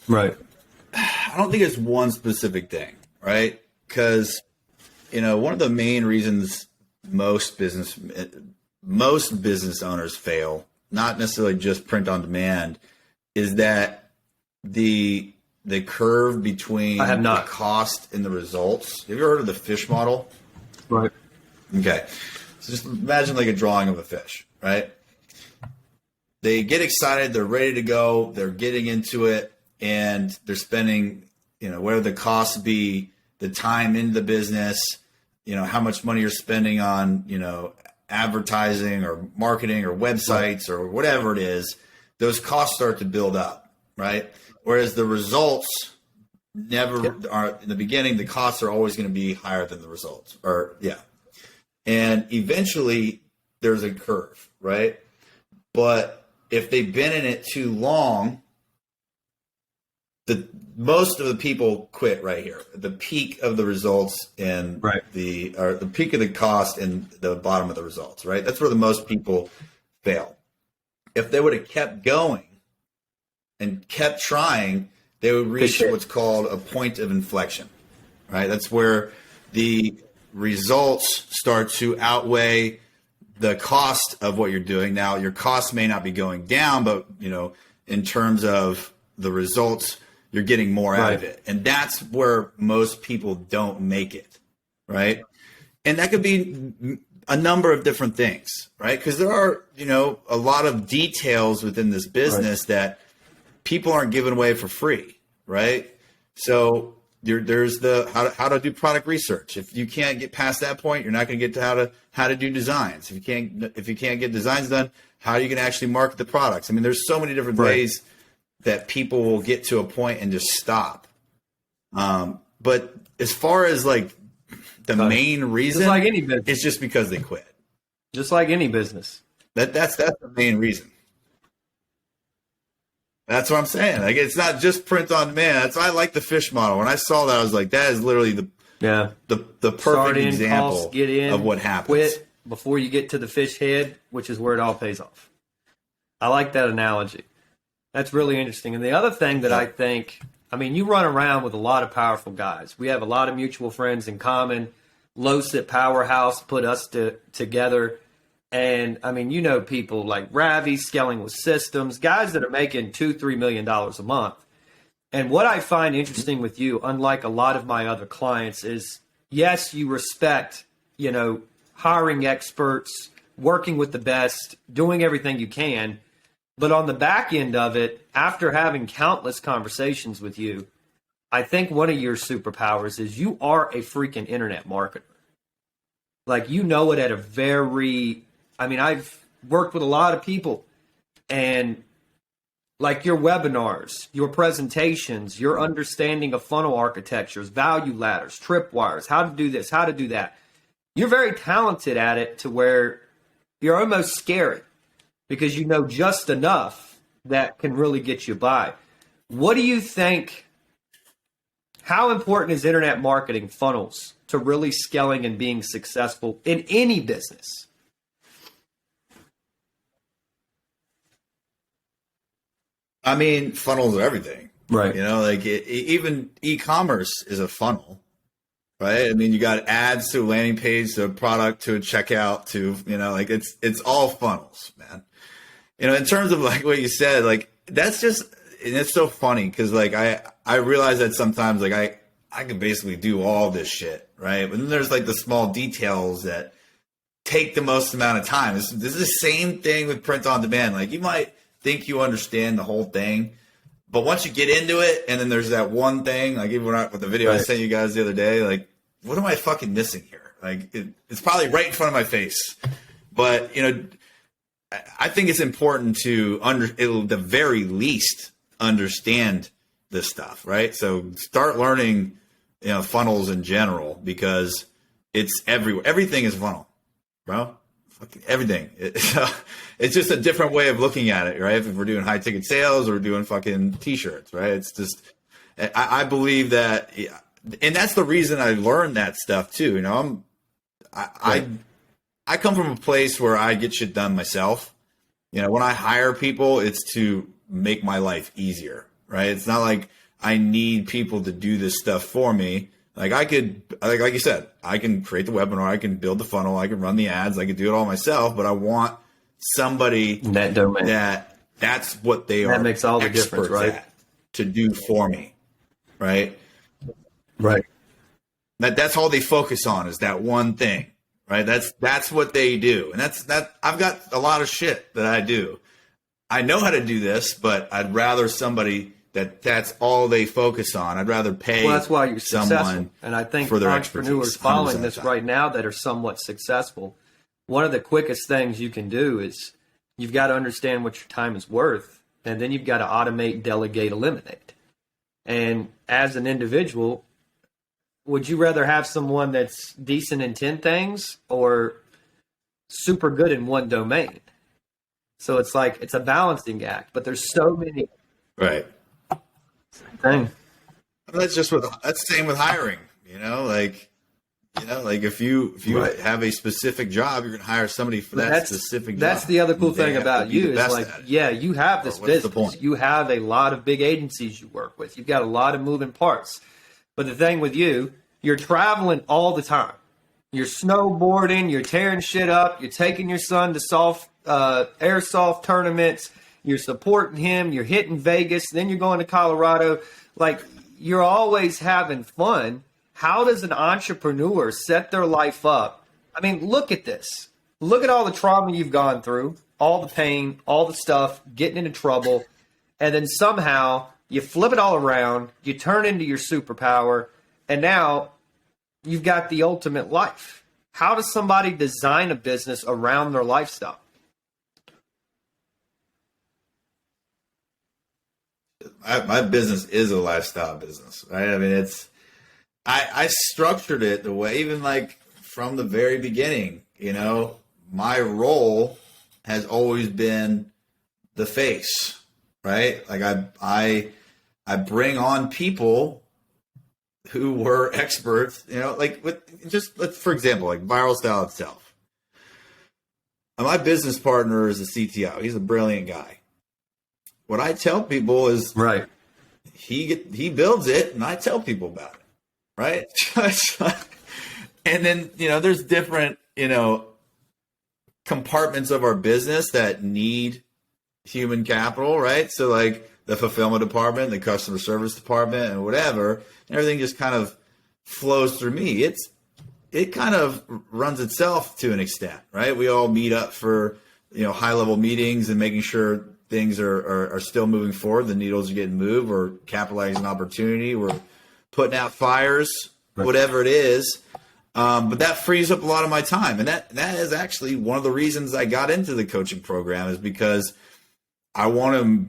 Right. I don't think it's one specific thing, right? Because, one of the main reasons most business owners fail, not necessarily just print on demand, is that the curve between the cost and the results. Have you ever heard of the fish model? Right. Okay. So just imagine like a drawing of a fish, right? They get excited. They're ready to go. They're getting into it, and they're spending, whatever the costs be, the time into the business, how much money you're spending on, advertising or marketing or websites or whatever it is. Those costs start to build up, right? Whereas the results never are in the beginning. The costs are always going to be higher than the results, and eventually there's a curve, right? But if they've been in it too long, most of the people quit right here. The peak of the results and the peak of the cost and the bottom of the results, right? That's where the most people fail. If they would have kept going and kept trying, they would reach what's called a point of inflection, right? That's where the results start to outweigh the cost of what you're doing. Now, your costs may not be going down, but, in terms of the results, you're getting more out of it. And that's where most people don't make it, right? And that could be a number of different things, right? Because there are, a lot of details within this business that people aren't giving away for free, right? So there's the how to do product research. If you can't get past that point, you're not going to get to how to do designs. If you can't get designs done, how are you going to actually market the products? I mean, there's so many different ways that people will get to a point and just stop. But as far as like the main reason, just like any business, it's just because they quit. Just like any business. That's the main reason. That's what I'm saying. Like, it's not just print on demand. That's why I like the fish model. When I saw that, I was like, that is literally the perfect example of what happens. Quit before you get to the fish head, which is where it all pays off. I like that analogy. That's really interesting. And the other thing that I think, you run around with a lot of powerful guys. We have a lot of mutual friends in common. Los at Powerhouse put us together. And people like Ravi, Scaling with Systems, guys that are making $2-3 million a month. And what I find interesting with you, unlike a lot of my other clients, is yes, you respect, hiring experts, working with the best, doing everything you can. But on the back end of it, after having countless conversations with you, I think one of your superpowers is you are a freaking internet marketer. Like, it at a very... I've worked with a lot of people, and like your webinars, your presentations, your understanding of funnel architectures, value ladders, tripwires, how to do this, how to do that. You're very talented at it to where you're almost scary because you know just enough that can really get you by. What do you think? How important is internet marketing funnels to really scaling and being successful in any business? I mean, funnels are everything, Right. you know, like even e-commerce is a funnel, right? I mean, you got ads to a landing page, to a product, to a checkout, to, you know, like it's all funnels, man. You know, in terms of like what you said, like that's just, and it's so funny because like I realize that sometimes like I can basically do all this shit, right? But then there's like the small details that take the most amount of time. This is the same thing with print on demand. Like you might think you understand the whole thing, but once you get into it, and then there's that one thing, like even with the video I sent you guys the other day, like what am I fucking missing here? Like it's probably right in front of my face, but you know, I think it's important to the very least understand this stuff, right? So start learning, you know, funnels in general because it's everywhere. Everything is funnel, bro. Fucking everything. It's just a different way of looking at it, right? If we're doing high ticket sales or we're doing fucking t-shirts, right? It's just, I believe that, and that's the reason I learned that stuff too. You know, I come from a place where I get shit done myself. You know, when I hire people, it's to make my life easier, right? It's not like I need people to do this stuff for me. Like I could, like you said, I can create the webinar, I can build the funnel, I can run the ads, I can do it all myself, but I want somebody that domain that's what they are. That makes all the difference, right? To do for me, right? Right. That's all they focus on is that one thing, right? That's what they do, and that. I've got a lot of shit that I do. I know how to do this, but I'd rather somebody that's all they focus on. I'd rather pay. Well, that's why you're successful. And I think for their entrepreneurs expertise, following this right now that are somewhat successful, one of the quickest things you can do is you've got to understand what your time is worth, and then you've got to automate, delegate, eliminate. And as an individual, would you rather have someone that's decent in 10 things or super good in one domain? So it's like it's a balancing act, but there's so many. Right. Thing. That's the same with hiring, you know, like if you Right. have a specific job, you're going to hire somebody for that specific job. That's the other cool thing about you is like, yeah, you have this what's the business. point? You have a lot of big agencies you work with. You've got a lot of moving parts. But the thing with you, you're traveling all the time. You're snowboarding, you're tearing shit up, you're taking your son to airsoft tournaments, you're supporting him, you're hitting Vegas, then you're going to Colorado. Like, you're always having fun. How does an entrepreneur set their life up? I mean, look at this. Look at all the trauma you've gone through, all the pain, all the stuff, getting into trouble, and then somehow you flip it all around, you turn into your superpower, and now you've got the ultimate life. How does somebody design a business around their lifestyle? My business is a lifestyle business, right? I mean, I structured it the way, even like from the very beginning, you know, my role has always been the face, right? Like I bring on people who were experts, you know, like for example, like Viral Style itself. My business partner is a CTO. He's a brilliant guy. What I tell people is right. He builds it, and I tell people about it, right? And then, you know, there's different, you know, compartments of our business that need human capital, right? So like the fulfillment department, the customer service department, and whatever, and everything just kind of flows through me. It kind of runs itself to an extent, right? We all meet up for, you know, high level meetings and making sure things are still moving forward. The needles are getting moved. We're capitalizing opportunity. We're putting out fires, whatever it is. But that frees up a lot of my time. And that is actually one of the reasons I got into the coaching program, is because I want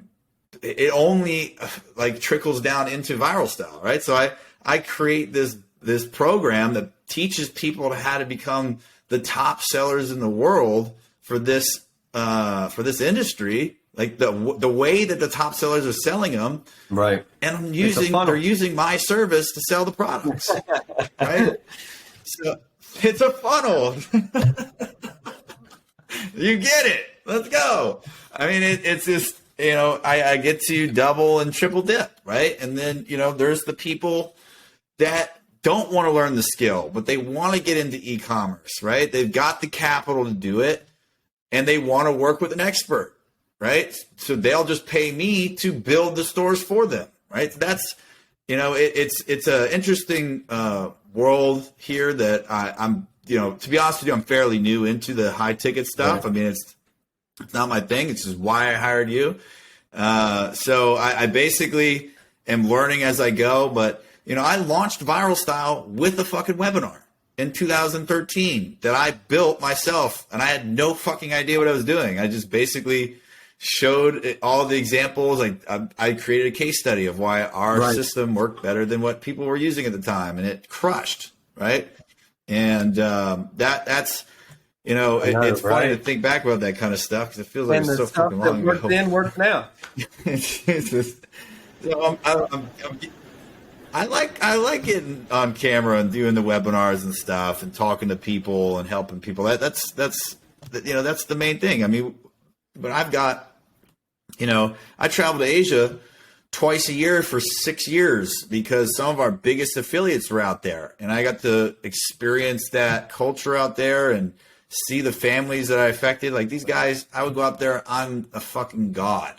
to, it only like trickles down into Viral Style, right? So I create this program that teaches people how to become the top sellers in the world for this industry. Like the way that the top sellers are selling them, right? And they're using my service to sell the products, right? So it's a funnel. You get it. Let's go. I mean, it's just I get to double and triple dip, right? And then, there's the people that don't want to learn the skill, but they want to get into e-commerce, right? They've got the capital to do it, and they want to work with an expert, right? So they'll just pay me to build the stores for them, right? That's, it's an interesting world here that I'm, to be honest with you, I'm fairly new into the high ticket stuff. Right. I mean, it's not my thing. It's just why I hired you. So I basically am learning as I go, but I launched Viral Style with a fucking webinar in 2013 that I built myself, and I had no fucking idea what I was doing. I just basically showed all the examples. I created a case study of why our system worked better than what people were using at the time, and it crushed, right? And that's it's funny to think back about that kind of stuff because it feels like it's so fucking long ago. Worked then works now. I like getting on camera and doing the webinars and stuff and talking to people and helping people. That's the main thing. I mean, but I've got, I travel to Asia twice a year for 6 years because some of our biggest affiliates were out there, and I got to experience that culture out there and see the families that I affected. Like these guys, I would go out there, I'm a fucking god.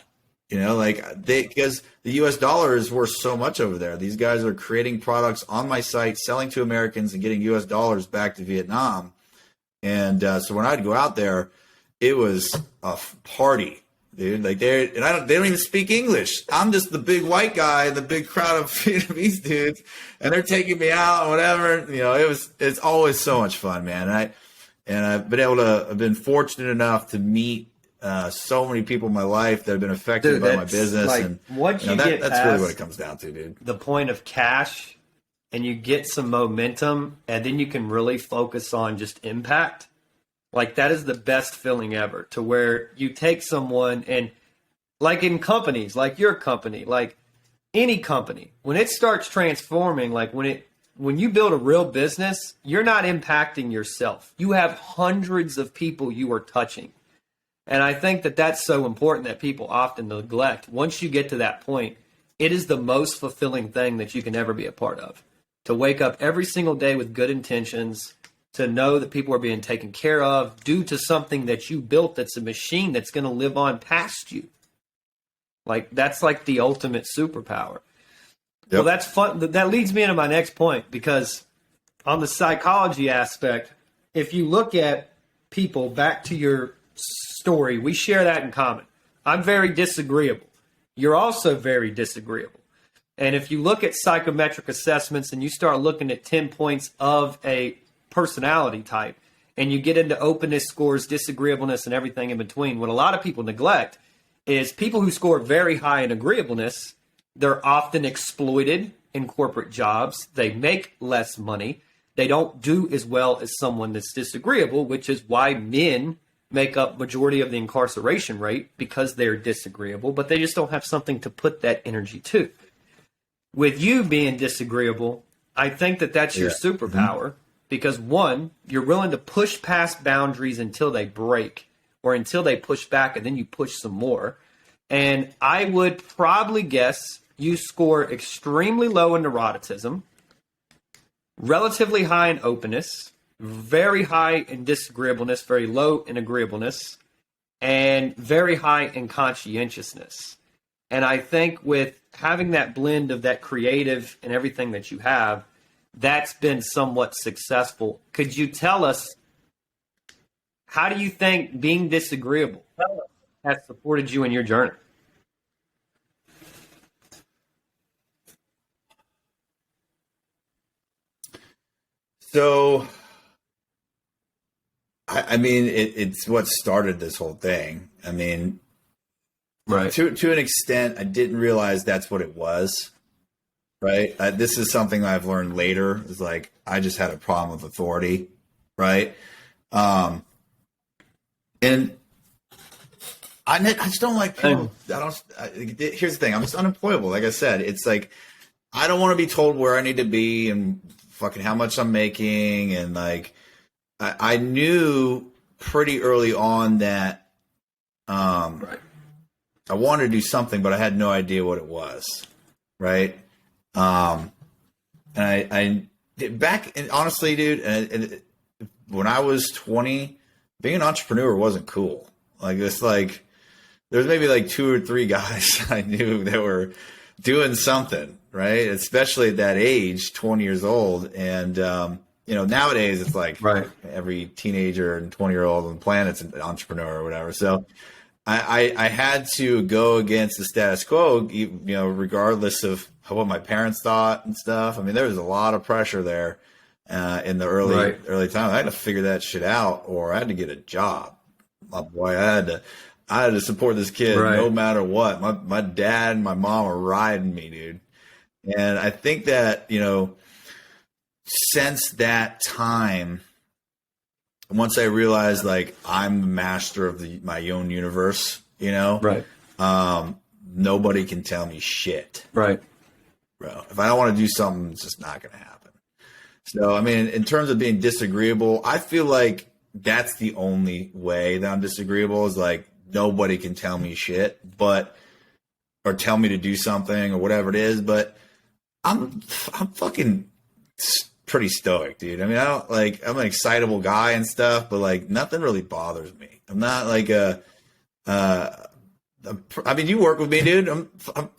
Because the US dollar is worth so much over there. These guys are creating products on my site, selling to Americans and getting US dollars back to Vietnam. And so when I'd go out there, it was a party, dude. Like they don't even speak English. I'm just the big white guy in the big crowd of Vietnamese dudes, and they're taking me out and whatever. It's always so much fun, man. And I've been fortunate enough to meet so many people in my life that have been affected by my business. And once you get that's really what it comes down to, dude. The point of cash, and you get some momentum, and then you can really focus on just impact. Like that is the best feeling ever, to where you take someone and like in companies, like your company, like any company, when it starts transforming, like when you build a real business, you're not impacting yourself. You have hundreds of people you are touching. And I think that that's so important that people often neglect. Once you get to that point, it is the most fulfilling thing that you can ever be a part of. To wake up every single day with good intentions, to know that people are being taken care of due to something that you built that's a machine that's going to live on past you. Like, that's like the ultimate superpower. Yep. Well, that's fun. That leads me into my next point, because on the psychology aspect, if you look at people, back to your story, we share that in common. I'm very disagreeable. You're also very disagreeable. And if you look at psychometric assessments and you start looking at 10 points of a personality type, and you get into openness scores, disagreeableness, and everything in between, what a lot of people neglect is people who score very high in agreeableness, they're often exploited in corporate jobs. They make less money. They don't do as well as someone that's disagreeable, which is why men make up majority of the incarceration rate, because they're disagreeable, but they just don't have something to put that energy to. With you being disagreeable, I think that that's your superpower, because one, you're willing to push past boundaries until they break or until they push back, and then you push some more. And I would probably guess you score extremely low in neuroticism, relatively high in openness, very high in disagreeableness, very low in agreeableness, and very high in conscientiousness. And I think with having that blend of that creative and everything that you have, that's been somewhat successful. Could you tell us, how do you think being disagreeable has supported you in your journey? So, I mean, it's what started this whole thing. I mean, right. To an extent, I didn't realize that's what it was. Right. This is something I've learned later. Is like, I just had a problem with authority. Right. And I just don't like people. Here's the thing. I'm just unemployable. Like I said, it's like, I don't want to be told where I need to be and fucking how much I'm making. And like, I knew pretty early on that, I wanted to do something, but I had no idea what it was. Right. And I back and honestly, dude, and when I was 20, being an entrepreneur wasn't cool. Like it's like there's maybe like 2 or 3 guys I knew that were doing something, right? Especially at that age, 20 years old. And nowadays it's like every teenager and 20-year-old on the planet's an entrepreneur or whatever. So I had to go against the status quo, regardless of what my parents thought and stuff. I mean, there was a lot of pressure there in the early time. I had to figure that shit out, or I had to get a job. My boy, I had to support this kid no matter what. My dad and my mom are riding me, dude. And I think that, since that time, once I realized like I'm the master of my own universe, nobody can tell me shit. Right. Bro, if I don't want to do something, it's just not going to happen. So, I mean, in terms of being disagreeable, I feel like that's the only way that I'm disagreeable is like nobody can tell me shit, or tell me to do something or whatever it is. But I'm fucking pretty stoic, dude. I mean, I'm an excitable guy and stuff, but like nothing really bothers me. I'm not like I mean, you work with me, dude. I'm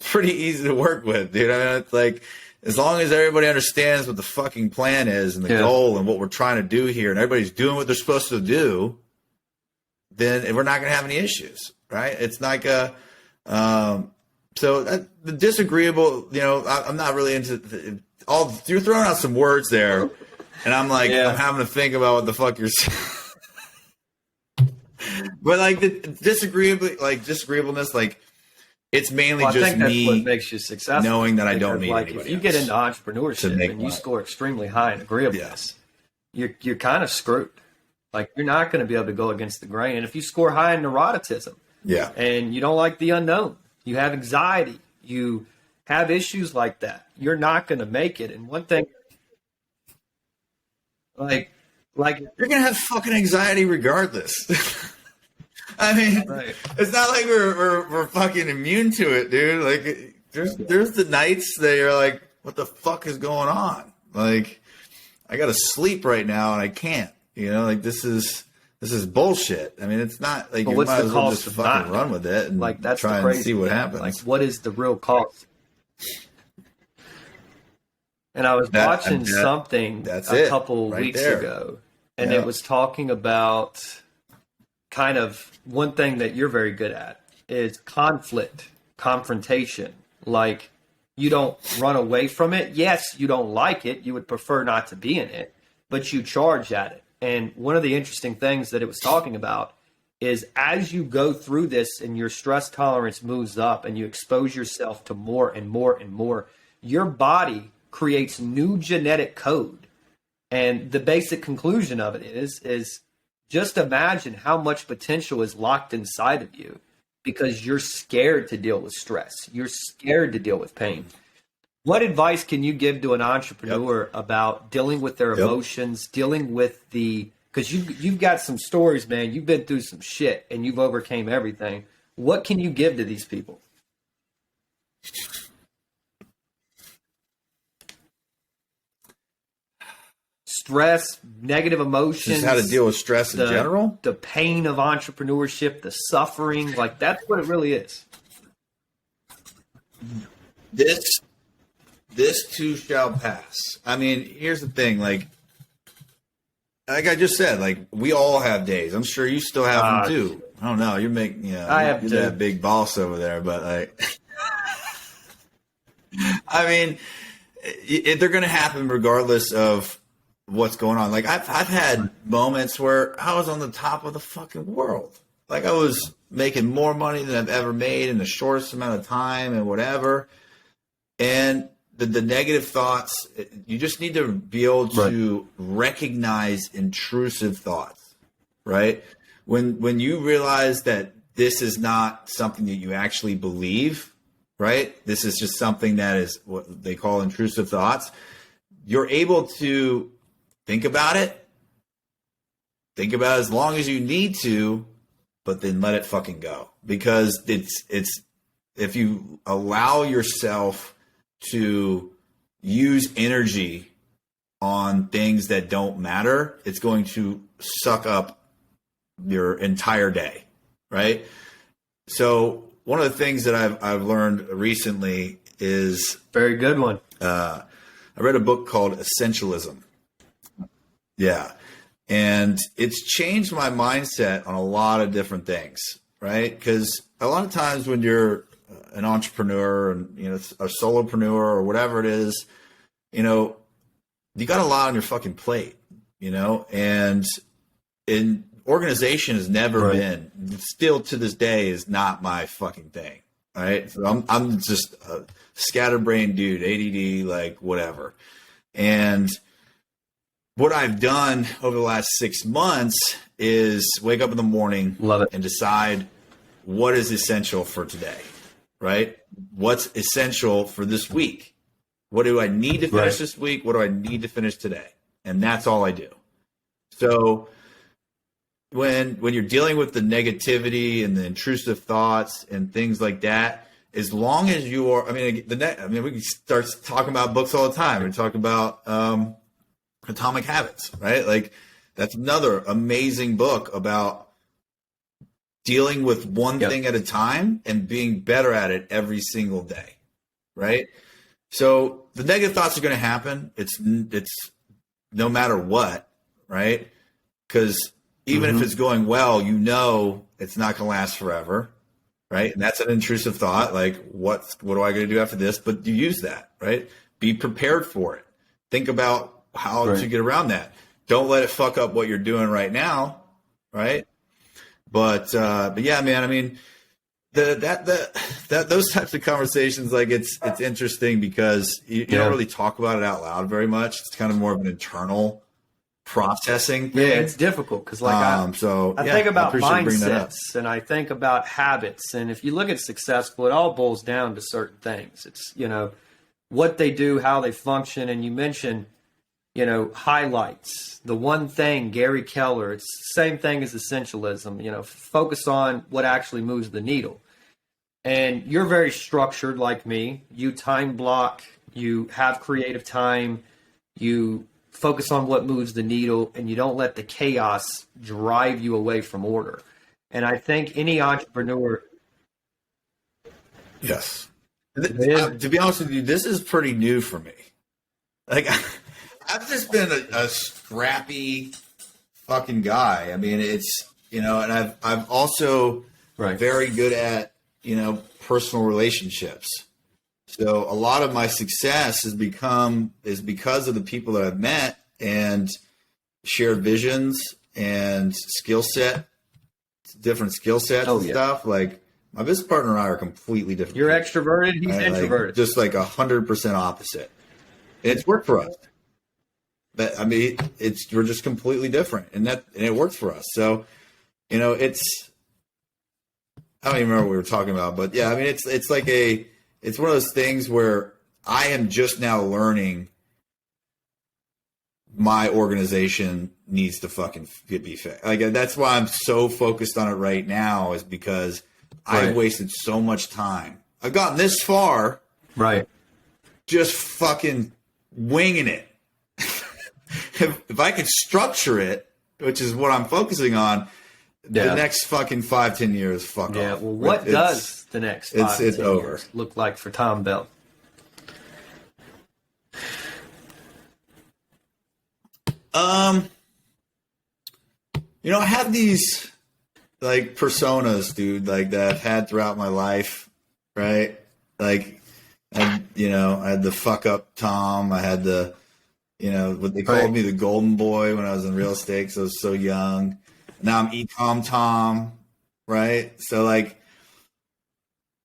pretty easy to work with, dude. I mean, it's like as long as everybody understands what the fucking plan is and the goal and what we're trying to do here, and everybody's doing what they're supposed to do, then we're not going to have any issues, right? It's like the disagreeable. I'm not really into you're throwing out some words there, and I'm like I'm having to think about what the fuck you're saying. But like the disagreeableness, like it's mainly just I think that's me what makes you successful. Knowing that I don't need like anybody if you get into entrepreneurship and you score extremely high in agreeableness, you're kind of screwed. Like you're not going to be able to go against the grain. And if you score high in neuroticism, and you don't like the unknown, you have anxiety, you have issues like that, you're not going to make it. And one thing, like you're going to have fucking anxiety regardless. I mean, It's not like we're fucking immune to it, dude. Like there's the nights that you're like, what the fuck is going on? Like I got to sleep right now and I can't, like this is bullshit. I mean, it's not like you might as well just fucking run with it and like that's try and see what happens. Like what is the real cost? And I was watching something a couple weeks ago, and it was talking about kind of one thing that you're very good at is confrontation. Like you don't run away from it. Yes, you don't like it. You would prefer not to be in it, but you charge at it. And one of the interesting things that it was talking about is as you go through this and your stress tolerance moves up and you expose yourself to more and more and more, your body creates new genetic code. And the basic conclusion of it is just imagine how much potential is locked inside of you because you're scared to deal with stress. You're scared to deal with pain. What advice can you give to an entrepreneur about dealing with their emotions, dealing with because you've got some stories, man. You've been through some shit and you've overcame everything. What can you give to these people? Stress, negative emotions. Just how to deal with stress in general? The pain of entrepreneurship, the suffering. Like, that's what it really is. This too shall pass. I mean, here's the thing. Like I just said, like, we all have days. I'm sure you still have them too. I don't know. You're you're that big boss over there, but like, I mean, they're going to happen regardless of what's going on. Like I've had moments where I was on the top of the fucking world. Like I was making more money than I've ever made in the shortest amount of time and whatever. And the negative thoughts, you just need to be able to recognize intrusive thoughts, right? When you realize that this is not something that you actually believe, right? This is just something that is what they call intrusive thoughts. You're able to think about it as long as you need to, but then let it fucking go, because it's if you allow yourself to use energy on things that don't matter, it's going to suck up your entire day, right? So one of the things that I've learned recently is Very good one. I read a book called Essentialism. Yeah. And it's changed my mindset on a lot of different things, right? Because a lot of times when you're an entrepreneur and, you know, a solopreneur or whatever it is, you know, you got a lot on your fucking plate, you know, and organization has never been, still to this day, is not my fucking thing. Right. So I'm just a scatterbrained dude, ADD, like whatever. And what I've done over the last 6 months is wake up in the morning, love it, and decide what is essential for today, right? What's essential for this week? What do I need to finish this week? What do I need to finish today? And that's all I do. So when you're dealing with the negativity and the intrusive thoughts and things like that, as long as you are, we can start talking about books all the time. We're talking about Atomic Habits, right? Like that's another amazing book about dealing with one thing at a time and being better at it every single day, right? So the negative thoughts are going to happen. It's no matter what, right? Because even if it's going well, you know it's not going to last forever, right? And that's an intrusive thought. Like, what do I got to do after this? But you use that, right? Be prepared for it. Think about how to get around that. Don't let it fuck up what you're doing right now, right? But yeah, man. I mean, those types of conversations, like it's interesting because you don't really talk about it out loud very much. It's kind of more of an internal processing thing. Yeah, it's difficult because I think about mindsets and I think about habits. And if you look at Successful, it all boils down to certain things. It's, you know, what they do, how they function. And you mentioned, you know, highlights, the one thing, Gary Keller, it's the same thing as essentialism, you know, focus on what actually moves the needle. And you're very structured like me. You time block, you have creative time, you focus on what moves the needle, and you don't let the chaos drive you away from order. And I think any entrepreneur. Yes. To be honest with you, this is pretty new for me. Like, I've just been a scrappy fucking guy. I mean, it's, you know, and I've also very good at, you know, personal relationships. So a lot of my success is because of the people that I've met and shared visions and different skill sets and stuff. Like my business partner and I are completely different. You're extroverted, he's introverted. Like, just like 100% opposite. And it's worked for us. But I mean, we're just completely different, and it works for us. So, you know, I don't even remember what we were talking about, but yeah, I mean, it's like it's one of those things where I am just now learning my organization needs to fucking be fixed. Like that's why I'm so focused on it right now, is because I've wasted so much time. I've gotten this far, just fucking winging it. If I could structure it, which is what I'm focusing on, the next fucking 5-10 years, fuck off. Yeah, well, what does the next 5-10 years look like for Tom Bell? You know, I have these like personas, dude, like that I've had throughout my life, right? Like, I had the fuck up Tom. I had the, you know, what they called me, the golden boy, when I was in real estate because I was so young. Now I'm e-com Tom, right? So like,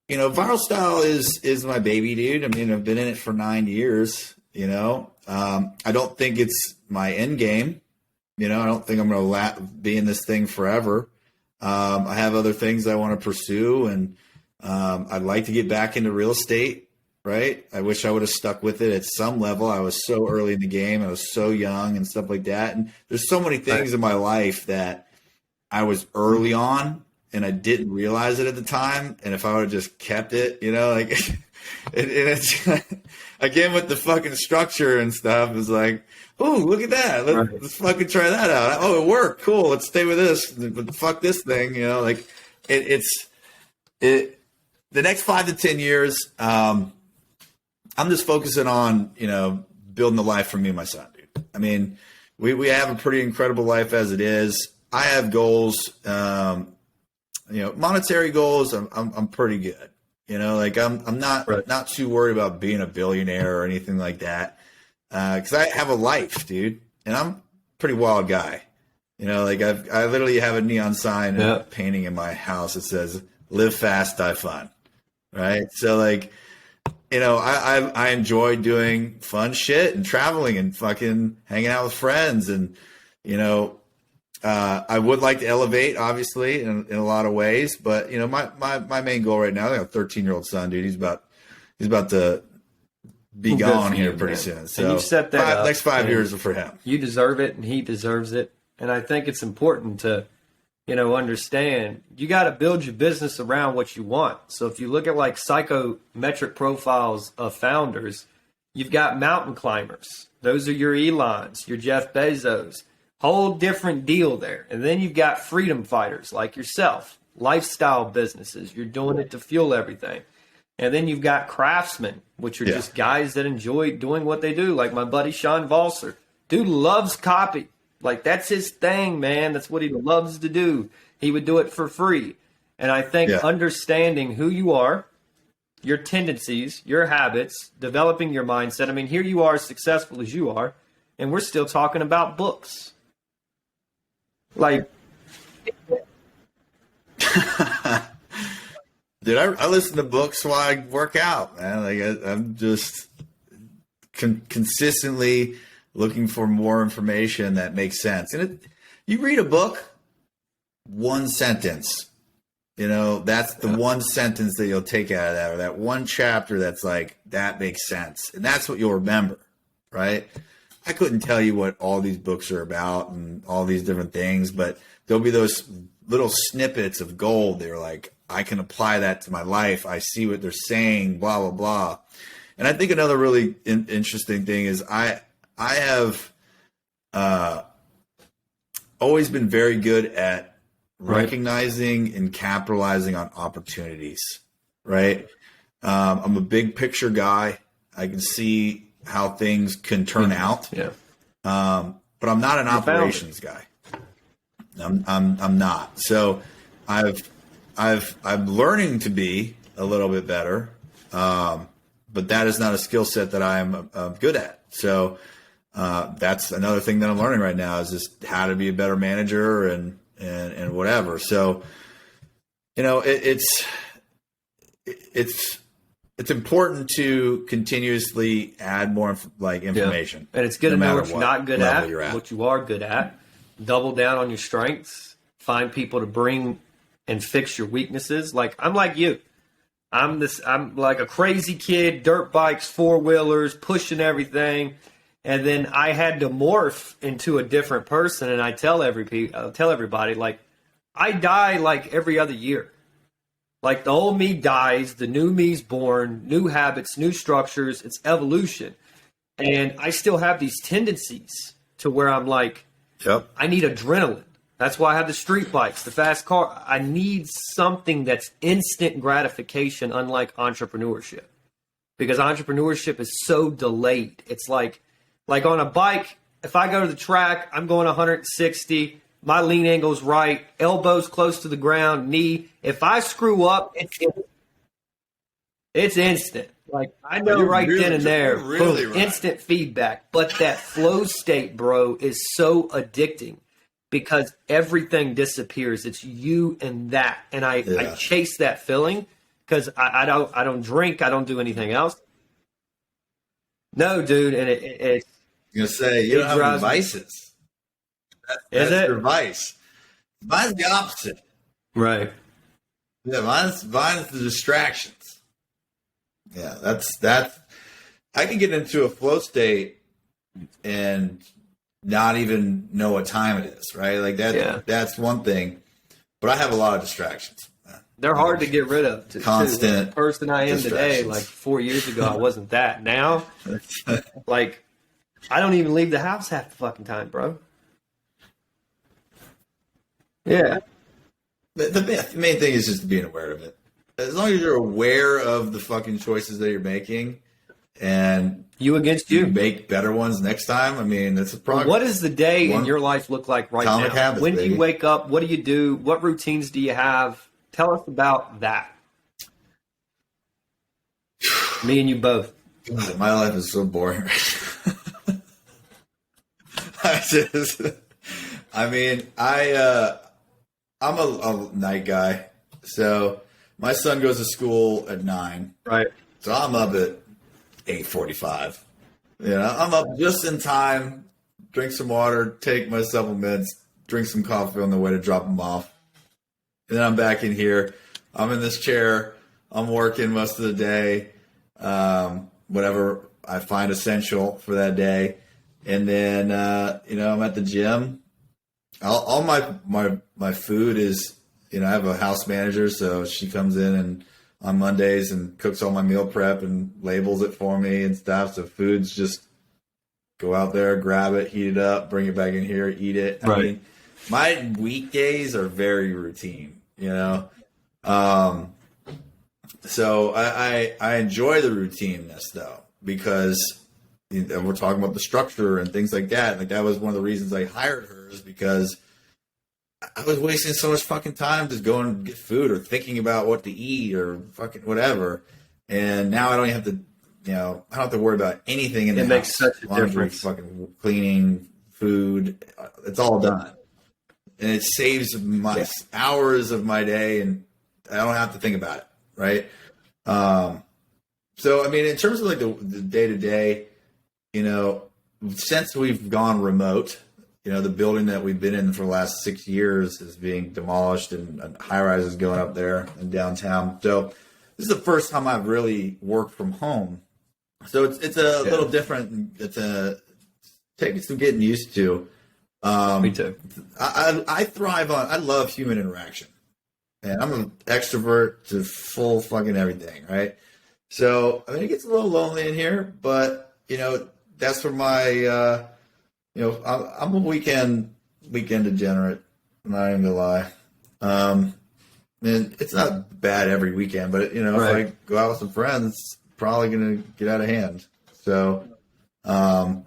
you know, viral style is my baby, dude. I mean, I've been in it for 9 years, you know. I don't think it's my end game. You know, I don't think I'm going to be in this thing forever. I have other things I want to pursue, and I'd like to get back into real estate, right? I wish I would have stuck with it at some level. I was so early in the game. I was so young and stuff like that. And there's so many things in my life that I was early on, and I didn't realize it at the time. And if I would have just kept it, you know, like, it's again with the fucking structure and stuff, it's like, oh, look at that. Let's fucking try that out. Oh, it worked. Cool. Let's stay with this. But fuck this thing, you know, like the next 5 to 10 years, I'm just focusing on, you know, building the life for me and my son, dude. I mean, we have a pretty incredible life as it is. I have goals, you know, monetary goals. I'm pretty good. You know, like I'm not too worried about being a billionaire or anything like that. Cause I have a life, dude, and I'm a pretty wild guy. You know, like I literally have a neon sign and a painting in my house that says "Live fast, die fun." Right. So like, you know, I enjoy doing fun shit and traveling and fucking hanging out with friends. And, you know, I would like to elevate, obviously, in a lot of ways. But, you know, my main goal right now, I have a 13-year-old son, dude. He's about to be gone here pretty soon. So and you've set that up, next 5 years are for him. You deserve it, and he deserves it. And I think it's important to, you know, understand you got to build your business around what you want. So if you look at like psychometric profiles of founders, you've got mountain climbers. Those are your Elons, your Jeff Bezos, whole different deal there. And then you've got freedom fighters like yourself, lifestyle businesses. You're doing it to fuel everything. And then you've got craftsmen, which are just guys that enjoy doing what they do. Like my buddy Sean Valser. Dude loves copy. Like, that's his thing, man. That's what he loves to do. He would do it for free. And I think understanding who you are, your tendencies, your habits, developing your mindset. I mean, here you are, successful as you are, and we're still talking about books. Like, dude, I listen to books while I work out, man. Like, I'm just consistently looking for more information that makes sense. And you read a book, one sentence, you know, that's the one sentence that you'll take out of that, or that one chapter that's like, that makes sense. And that's what you'll remember, right? I couldn't tell you what all these books are about and all these different things, but there'll be those little snippets of gold. They're like, I can apply that to my life. I see what they're saying, blah, blah, blah. And I think another really interesting thing is I have always been very good at recognizing and capitalizing on opportunities, right? I'm a big picture guy. I can see how things can turn out. But I'm not an operations guy. I'm not. So I'm learning to be a little bit better, but that is not a skill set that I'm good at. So that's another thing that I'm learning right now is just how to be a better manager and whatever. So, you know, it's important to continuously add more information. And it's good to know what you're not good at, what you are good at. Double down on your strengths. Find people to bring and fix your weaknesses. Like, I'm like you. I'm like a crazy kid, dirt bikes, four-wheelers, pushing everything. And then I had to morph into a different person. And I tell everybody, like, I die like every other year. Like, the old me dies, the new me's born, new habits, new structures. It's evolution. And I still have these tendencies to where I'm like, I need adrenaline. That's why I have the street bikes, the fast car. I need something that's instant gratification, unlike entrepreneurship. Because entrepreneurship is so delayed. It's like on a bike, if I go to the track, I'm going 160. My lean angle's right, elbows close to the ground, knee. If I screw up, it's instant. Like, I know then and there, boom, instant feedback. But that flow state, bro, is so addicting because everything disappears. It's you and that. And I chase that feeling because I don't drink. I don't do anything else. No, dude. And it's you're going to say, you don't have any vices. That's your vice. Mine's the opposite. Right. Yeah, mine's the distractions. Yeah, that's I can get into a flow state and not even know what time it is, right? Like that. That's one thing. but I have a lot of distractions. They're hard to get rid of. Constant the person I am today, like 4 years ago, I wasn't that. Now, like, I don't even leave the house half the fucking time, bro. Yeah. The main thing is just being aware of it. As long as you're aware of the fucking choices that you're making, and you against you make better ones next time. I mean, that's a progress. What does the day in your life look like right now? Habits, when do you wake up? What do you do? What routines do you have? Tell us about that. Me and you both. God, my life is so boring. I'm a night guy. So my son goes to school at 9. Right. So I'm up at 8:45. I'm up just in time, drink some water, take my supplements, drink some coffee on the way to drop them off. And then I'm back in here. I'm in this chair. I'm working most of the day, whatever I find essential for that day. And then, I'm at the gym. All my food is, I have a house manager, so she comes in and on Mondays and cooks all my meal prep and labels it for me and stuff. So food's just go out there, grab it, heat it up, bring it back in here, eat it. Right. I mean, my weekdays are very routine, So I enjoy the routineness though, because we're talking about the structure and things like that. Like that was one of the reasons I hired her, is because I was wasting so much fucking time just going to get food or thinking about what to eat or fucking whatever. And now I don't even have to, I don't have to worry about anything in the house. It makes such a Laundry, difference. fucking cleaning, food, it's all done. And it saves my hours of my day, and I don't have to think about it, right? So, I mean, in terms of like the day-to-day, since we've gone remote, the building that we've been in for the last 6 years is being demolished and high-rise is going up there in downtown. So this is the first time I've really worked from home. So it's a little different. It's taking some getting used to. Me too. I thrive on, I love human interaction. And I'm an extrovert to full fucking everything, right? So, I mean, it gets a little lonely in here, but, that's where my... I'm a weekend degenerate. I'm not even gonna lie. And it's not bad every weekend, but if I go out with some friends, it's probably gonna get out of hand. So, I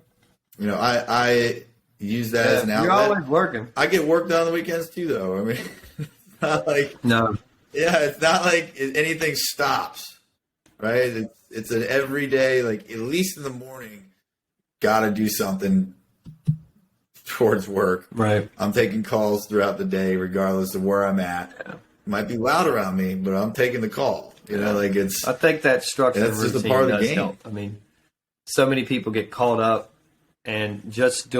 use that as an outlet. You're always working. I get work done on the weekends too, though. I mean, it's not like no. Yeah, it's not like anything stops, right? It's an everyday, like at least in the morning, gotta do something towards work. Right. I'm taking calls throughout the day, regardless of where I'm at. Yeah. It might be loud around me, but I'm taking the call. I think that structure that's routine just a part of the does game. help. I mean, so many people get caught up and just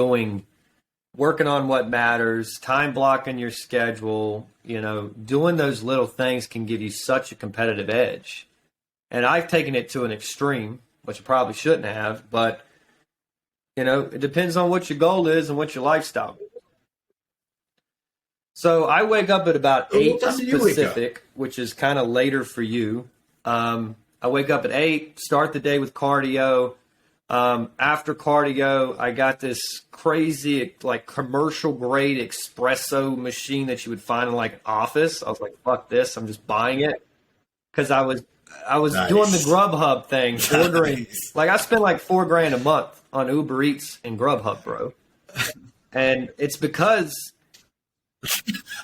working on what matters, time blocking your schedule, doing those little things can give you such a competitive edge. And I've taken it to an extreme, which I probably shouldn't have, but it depends on what your goal is and what your lifestyle is. So I wake up at about 8 Pacific, which is kind of later for you. I wake up at 8, start the day with cardio. After cardio, I got this crazy, like commercial grade espresso machine that you would find in like an office. I was like, fuck this. I'm just buying it. Cause I was Nice. doing the Grubhub thing, ordering, like I spend like $4,000 a month on Uber Eats and Grubhub, bro. And it's because,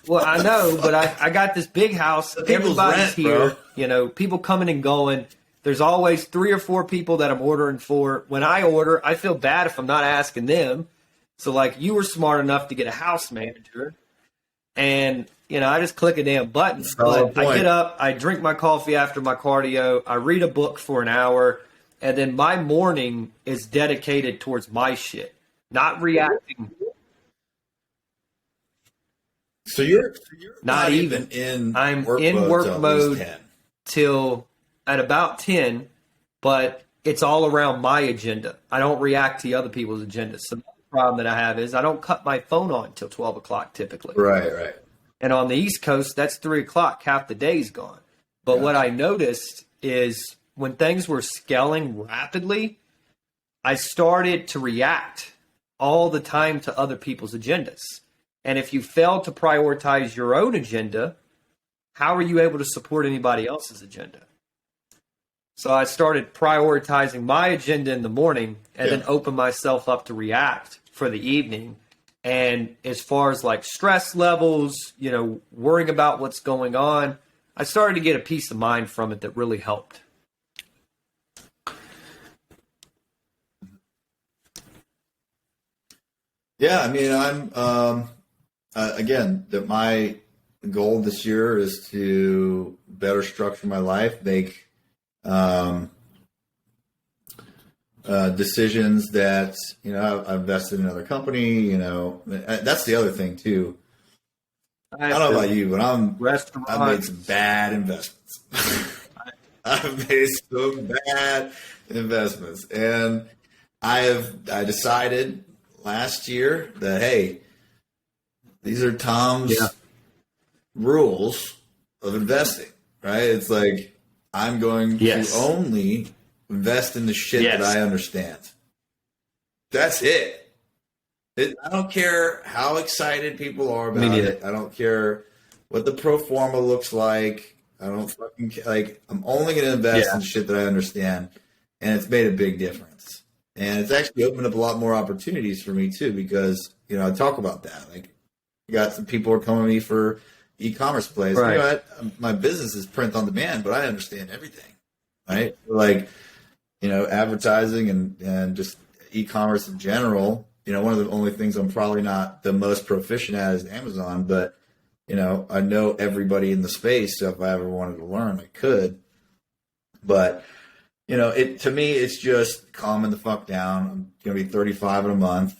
well, I know, but I got this big house. Everybody's here, people coming and going. There's always 3 or 4 people that I'm ordering for. When I order, I feel bad if I'm not asking them. So, like, you were smart enough to get a house manager. And, I just click a damn button. But I get up, I drink my coffee after my cardio, I read a book for an hour, and then my morning is dedicated towards my shit, not reacting. So you're not even in I'm work in mode work mode till at about 10, but it's all around my agenda. I don't react to other people's agendas. So the problem that I have is I don't cut my phone on until 12 o'clock typically. Right. And on the East Coast, that's 3 o'clock. Half the day's gone. But what I noticed is when things were scaling rapidly, I started to react all the time to other people's agendas. And if you fail to prioritize your own agenda, how are you able to support anybody else's agenda? So I started prioritizing my agenda in the morning and then open myself up to react for the evening. And as far as like stress levels, you know, worrying about what's going on, I started to get a peace of mind from it that really helped. Yeah, I mean, I'm again, that my goal this year is to better structure my life, make decisions that, you know, I've invested in another company, you know, that's the other thing too. I don't know about you, but I've made some bad investments. I've made some bad investments, and I decided last year that, hey, these are Tom's rules of investing, right? It's like, I'm going to only invest in the shit that I understand. That's it. I don't care how excited people are about it. I don't care what the pro forma looks like. I don't fucking like. I'm only going to invest in shit that I understand, and it's made a big difference. And it's actually opened up a lot more opportunities for me too, because, you know, I talk about that. Like, you got some people are coming to me for e-commerce plays. Right. You know, my business is print on demand, but I understand everything, right? Like, you know, advertising and just e-commerce in general. You know, one of the only things I'm probably not the most proficient at is Amazon, but, you know, I know everybody in the space, so if I ever wanted to learn, I could. But, you know, to me, it's just calming the fuck down. I'm going to be 35 in a month,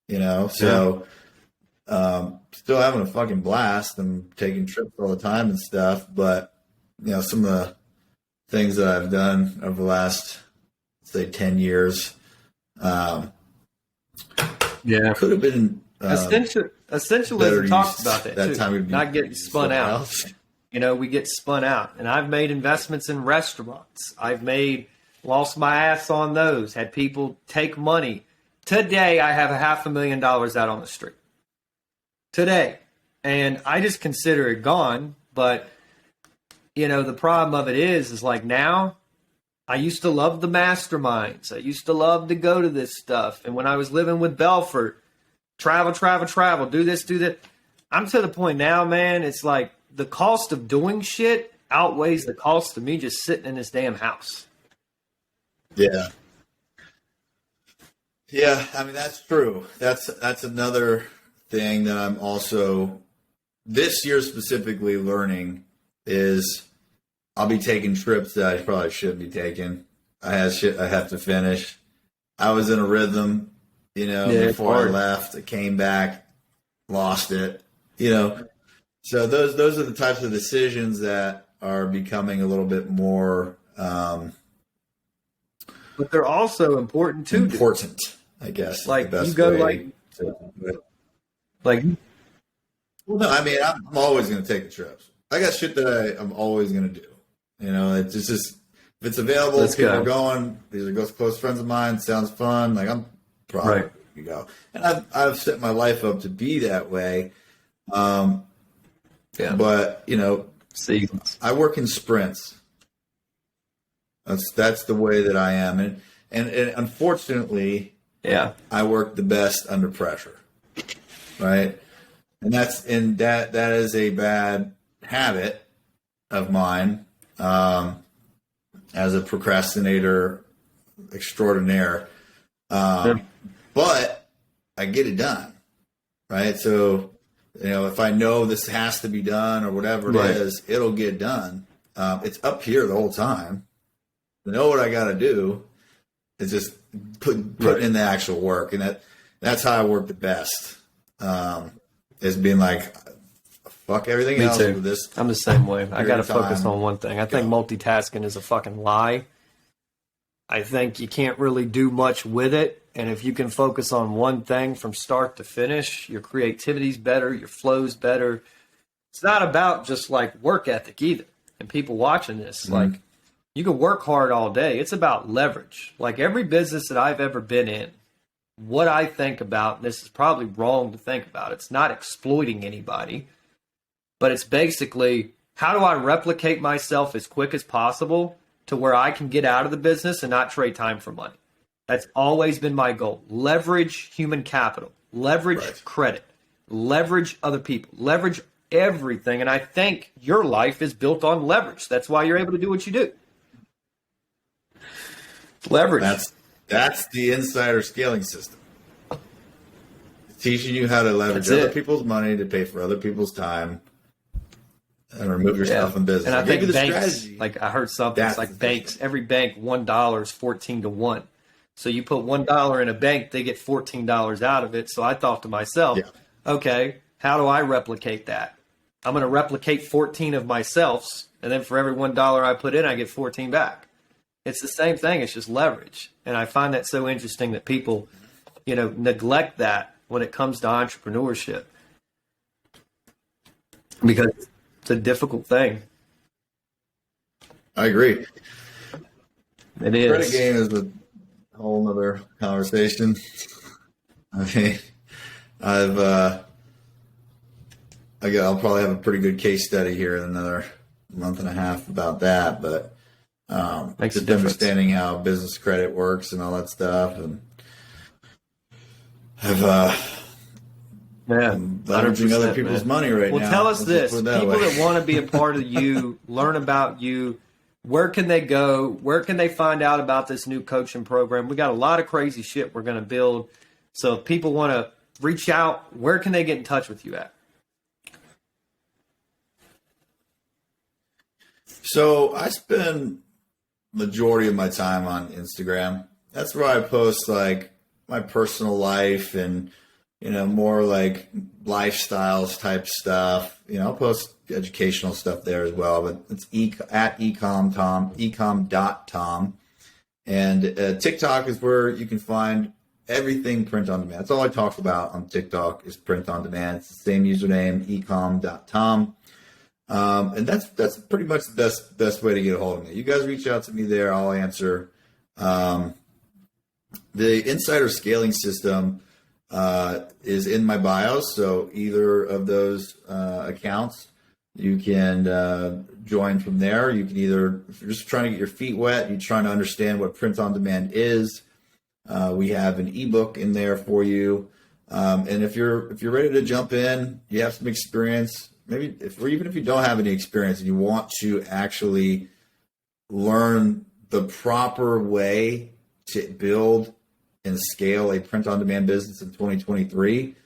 you know, so still having a fucking blast. I'm taking trips all the time and stuff, but, you know, some of the things that I've done over the last, say, 10 years, could have been essentialism talks about that too. Time not getting spun out. You know, we get spun out, and I've made investments in restaurants. Lost my ass on those. Had people take money. Today, I have $500,000 out on the street. Today, and I just consider it gone. But you know, the problem of it is like now. I used to love the masterminds. I used to love to go to this stuff. And when I was living with Belfort, travel, do this, do that. I'm to the point now, man, it's like the cost of doing shit outweighs the cost of me just sitting in this damn house. Yeah. Yeah, I mean, that's true. That's another thing that I'm also, this year specifically, learning is I'll be taking trips that I probably shouldn't be taking. I have shit I have to finish. I was in a rhythm, you know, before I left. I came back, lost it, you know. So those are the types of decisions that are becoming a little bit more but they're also important too. Important, I guess. Like you go well, no, I mean, I'm always going to take the trips. I got shit that I'm always going to do. You know, it's just if it's available, people are going. These are close friends of mine. Sounds fun. Like, I'm probably going to go. And I've set my life up to be that way. But you know, seasons. I work in sprints. That's the way that I am, and unfortunately, I work the best under pressure, right? And that is a bad habit of mine. As a procrastinator extraordinaire. But I get it done, right? So, you know, if I know this has to be done or whatever it is, it'll get done. It's up here the whole time. I know what I got to do. It's just put in the actual work. And that's how I work the best, is being like, fuck everything else with this. I'm the same way. I got to focus on one thing. I think multitasking is a fucking lie. I think you can't really do much with it. And if you can focus on one thing from start to finish, your creativity's better, your flow's better. It's not about just like work ethic either. And people watching this, like, you can work hard all day. It's about leverage. Like every business that I've ever been in, what I think about, and this is probably wrong to think about, it's not exploiting anybody, but it's basically, how do I replicate myself as quick as possible to where I can get out of the business and not trade time for money? That's always been my goal. Leverage human capital, leverage credit, leverage other people, leverage everything. And I think your life is built on leverage. That's why you're able to do what you do. Leverage. That's the insider scaling system. It's teaching you how to leverage other people's money to pay for other people's time and remove yourself from business. And I think banks, like I heard something, it's like banks, every bank, $1 is 14 to 1. So you put $1 in a bank, they get $14 out of it. So I thought to myself, okay, how do I replicate that? I'm going to replicate 14 of myself's, and then for every $1 I put in, I get 14 back. It's the same thing. It's just leverage. And I find that so interesting that people, neglect that when it comes to entrepreneurship, because it's a difficult thing. I agree. It is. Credit game is a whole nother conversation. I mean, I'll probably have a pretty good case study here in another month and a half about that, but just understanding how business credit works and all that stuff, and leveraging other people's money right now. Well, tell us this: people that want to be a part of you, learn about you, where can they go? Where can they find out about this new coaching program? We got a lot of crazy shit we're going to build. So if people want to reach out, where can they get in touch with you at? So I spend majority of my time on Instagram. That's where I post like my personal life and, more like lifestyles type stuff. I'll post educational stuff there as well, but it's at ecom.tom. And TikTok is where you can find everything print on demand. That's all I talk about on TikTok is print on demand. It's the same username, ecom.tom. And that's pretty much the best way to get a hold of me. You guys reach out to me there. I'll answer. The insider scaling system is in my bio. So either of those accounts, you can join from there. You can either, if you're just trying to get your feet wet, you're trying to understand what print on demand is, we have an ebook in there for you. And if you're ready to jump in, you have some experience, maybe even if you don't have any experience and you want to actually learn the proper way to build and scale a print-on-demand business in 2023,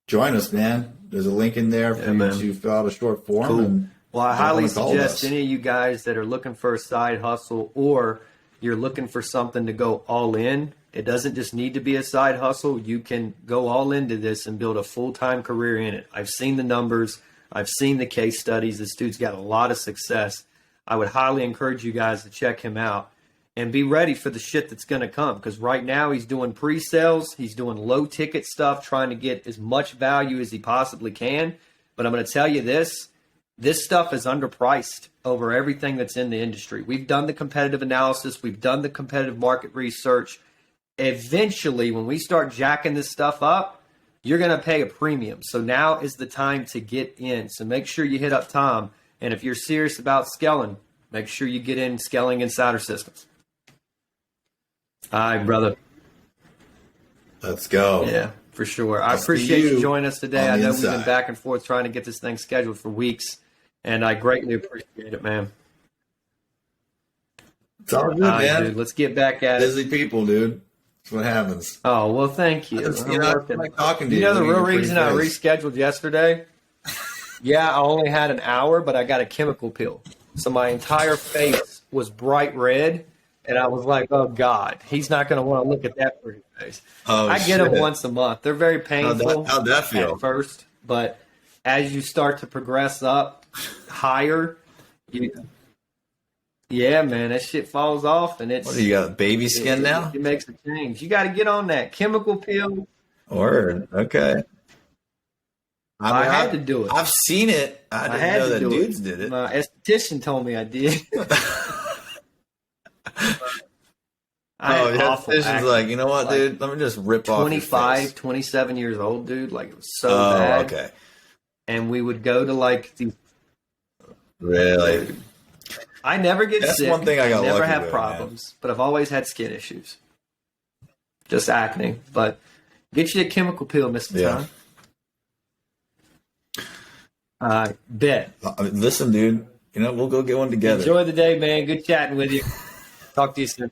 join us, man. There's a link in there for you to fill out a short form. Cool. And well, I highly suggest any of you guys that are looking for a side hustle or you're looking for something to go all in. It doesn't just need to be a side hustle. You can go all into this and build a full-time career in it. I've seen the numbers. I've seen the case studies. This dude's got a lot of success. I would highly encourage you guys to check him out and be ready for the shit that's going to come, because right now he's doing pre-sales. He's doing low-ticket stuff, trying to get as much value as he possibly can. But I'm going to tell you this stuff is underpriced over everything that's in the industry. We've done the competitive analysis. We've done the competitive market research. Eventually, when we start jacking this stuff up, you're going to pay a premium. So now is the time to get in. So make sure you hit up Tom. And if you're serious about scaling, make sure you get in Scaling Insider Systems. All right, brother. Let's go. Yeah, for sure. I appreciate you joining us today. I know we've been back and forth trying to get this thing scheduled for weeks, and I greatly appreciate it, man. It's all good, man. Dude, let's get back at it. Busy people, dude. That's what happens. Oh, well, thank you. I like talking to you. You know the real reason I rescheduled yesterday? Yeah, I only had an hour, but I got a chemical pill. So my entire face was bright red, and I was like, oh, God, he's not going to want to look at that pretty face. Oh, I get them once a month. They're very painful how'd that feel? at first, but as you start to progress up higher, Yeah, man, that shit falls off, and What do you got? Baby skin now? it makes a change. You got to get on that chemical peel. Word. Okay. I mean, had to do it. I've seen it. I didn't had know to that do dudes did it. My esthetician told me I did. Oh, yeah. awful Esthetician's acne. like, you know what, Like, dude? Let me just rip off your 25, face. 27 years old, dude. Like, it was so Oh, bad. okay. And we would go to like these. Really? I never get That's sick. one thing I got never lucky have with, problems, but I've always had skin issues. Just acne. But get you a chemical peel, Mr. Yeah. Time. Bet. Listen, dude. You know, we'll go get one together. Enjoy the day, man. Good chatting with you. Talk to you soon.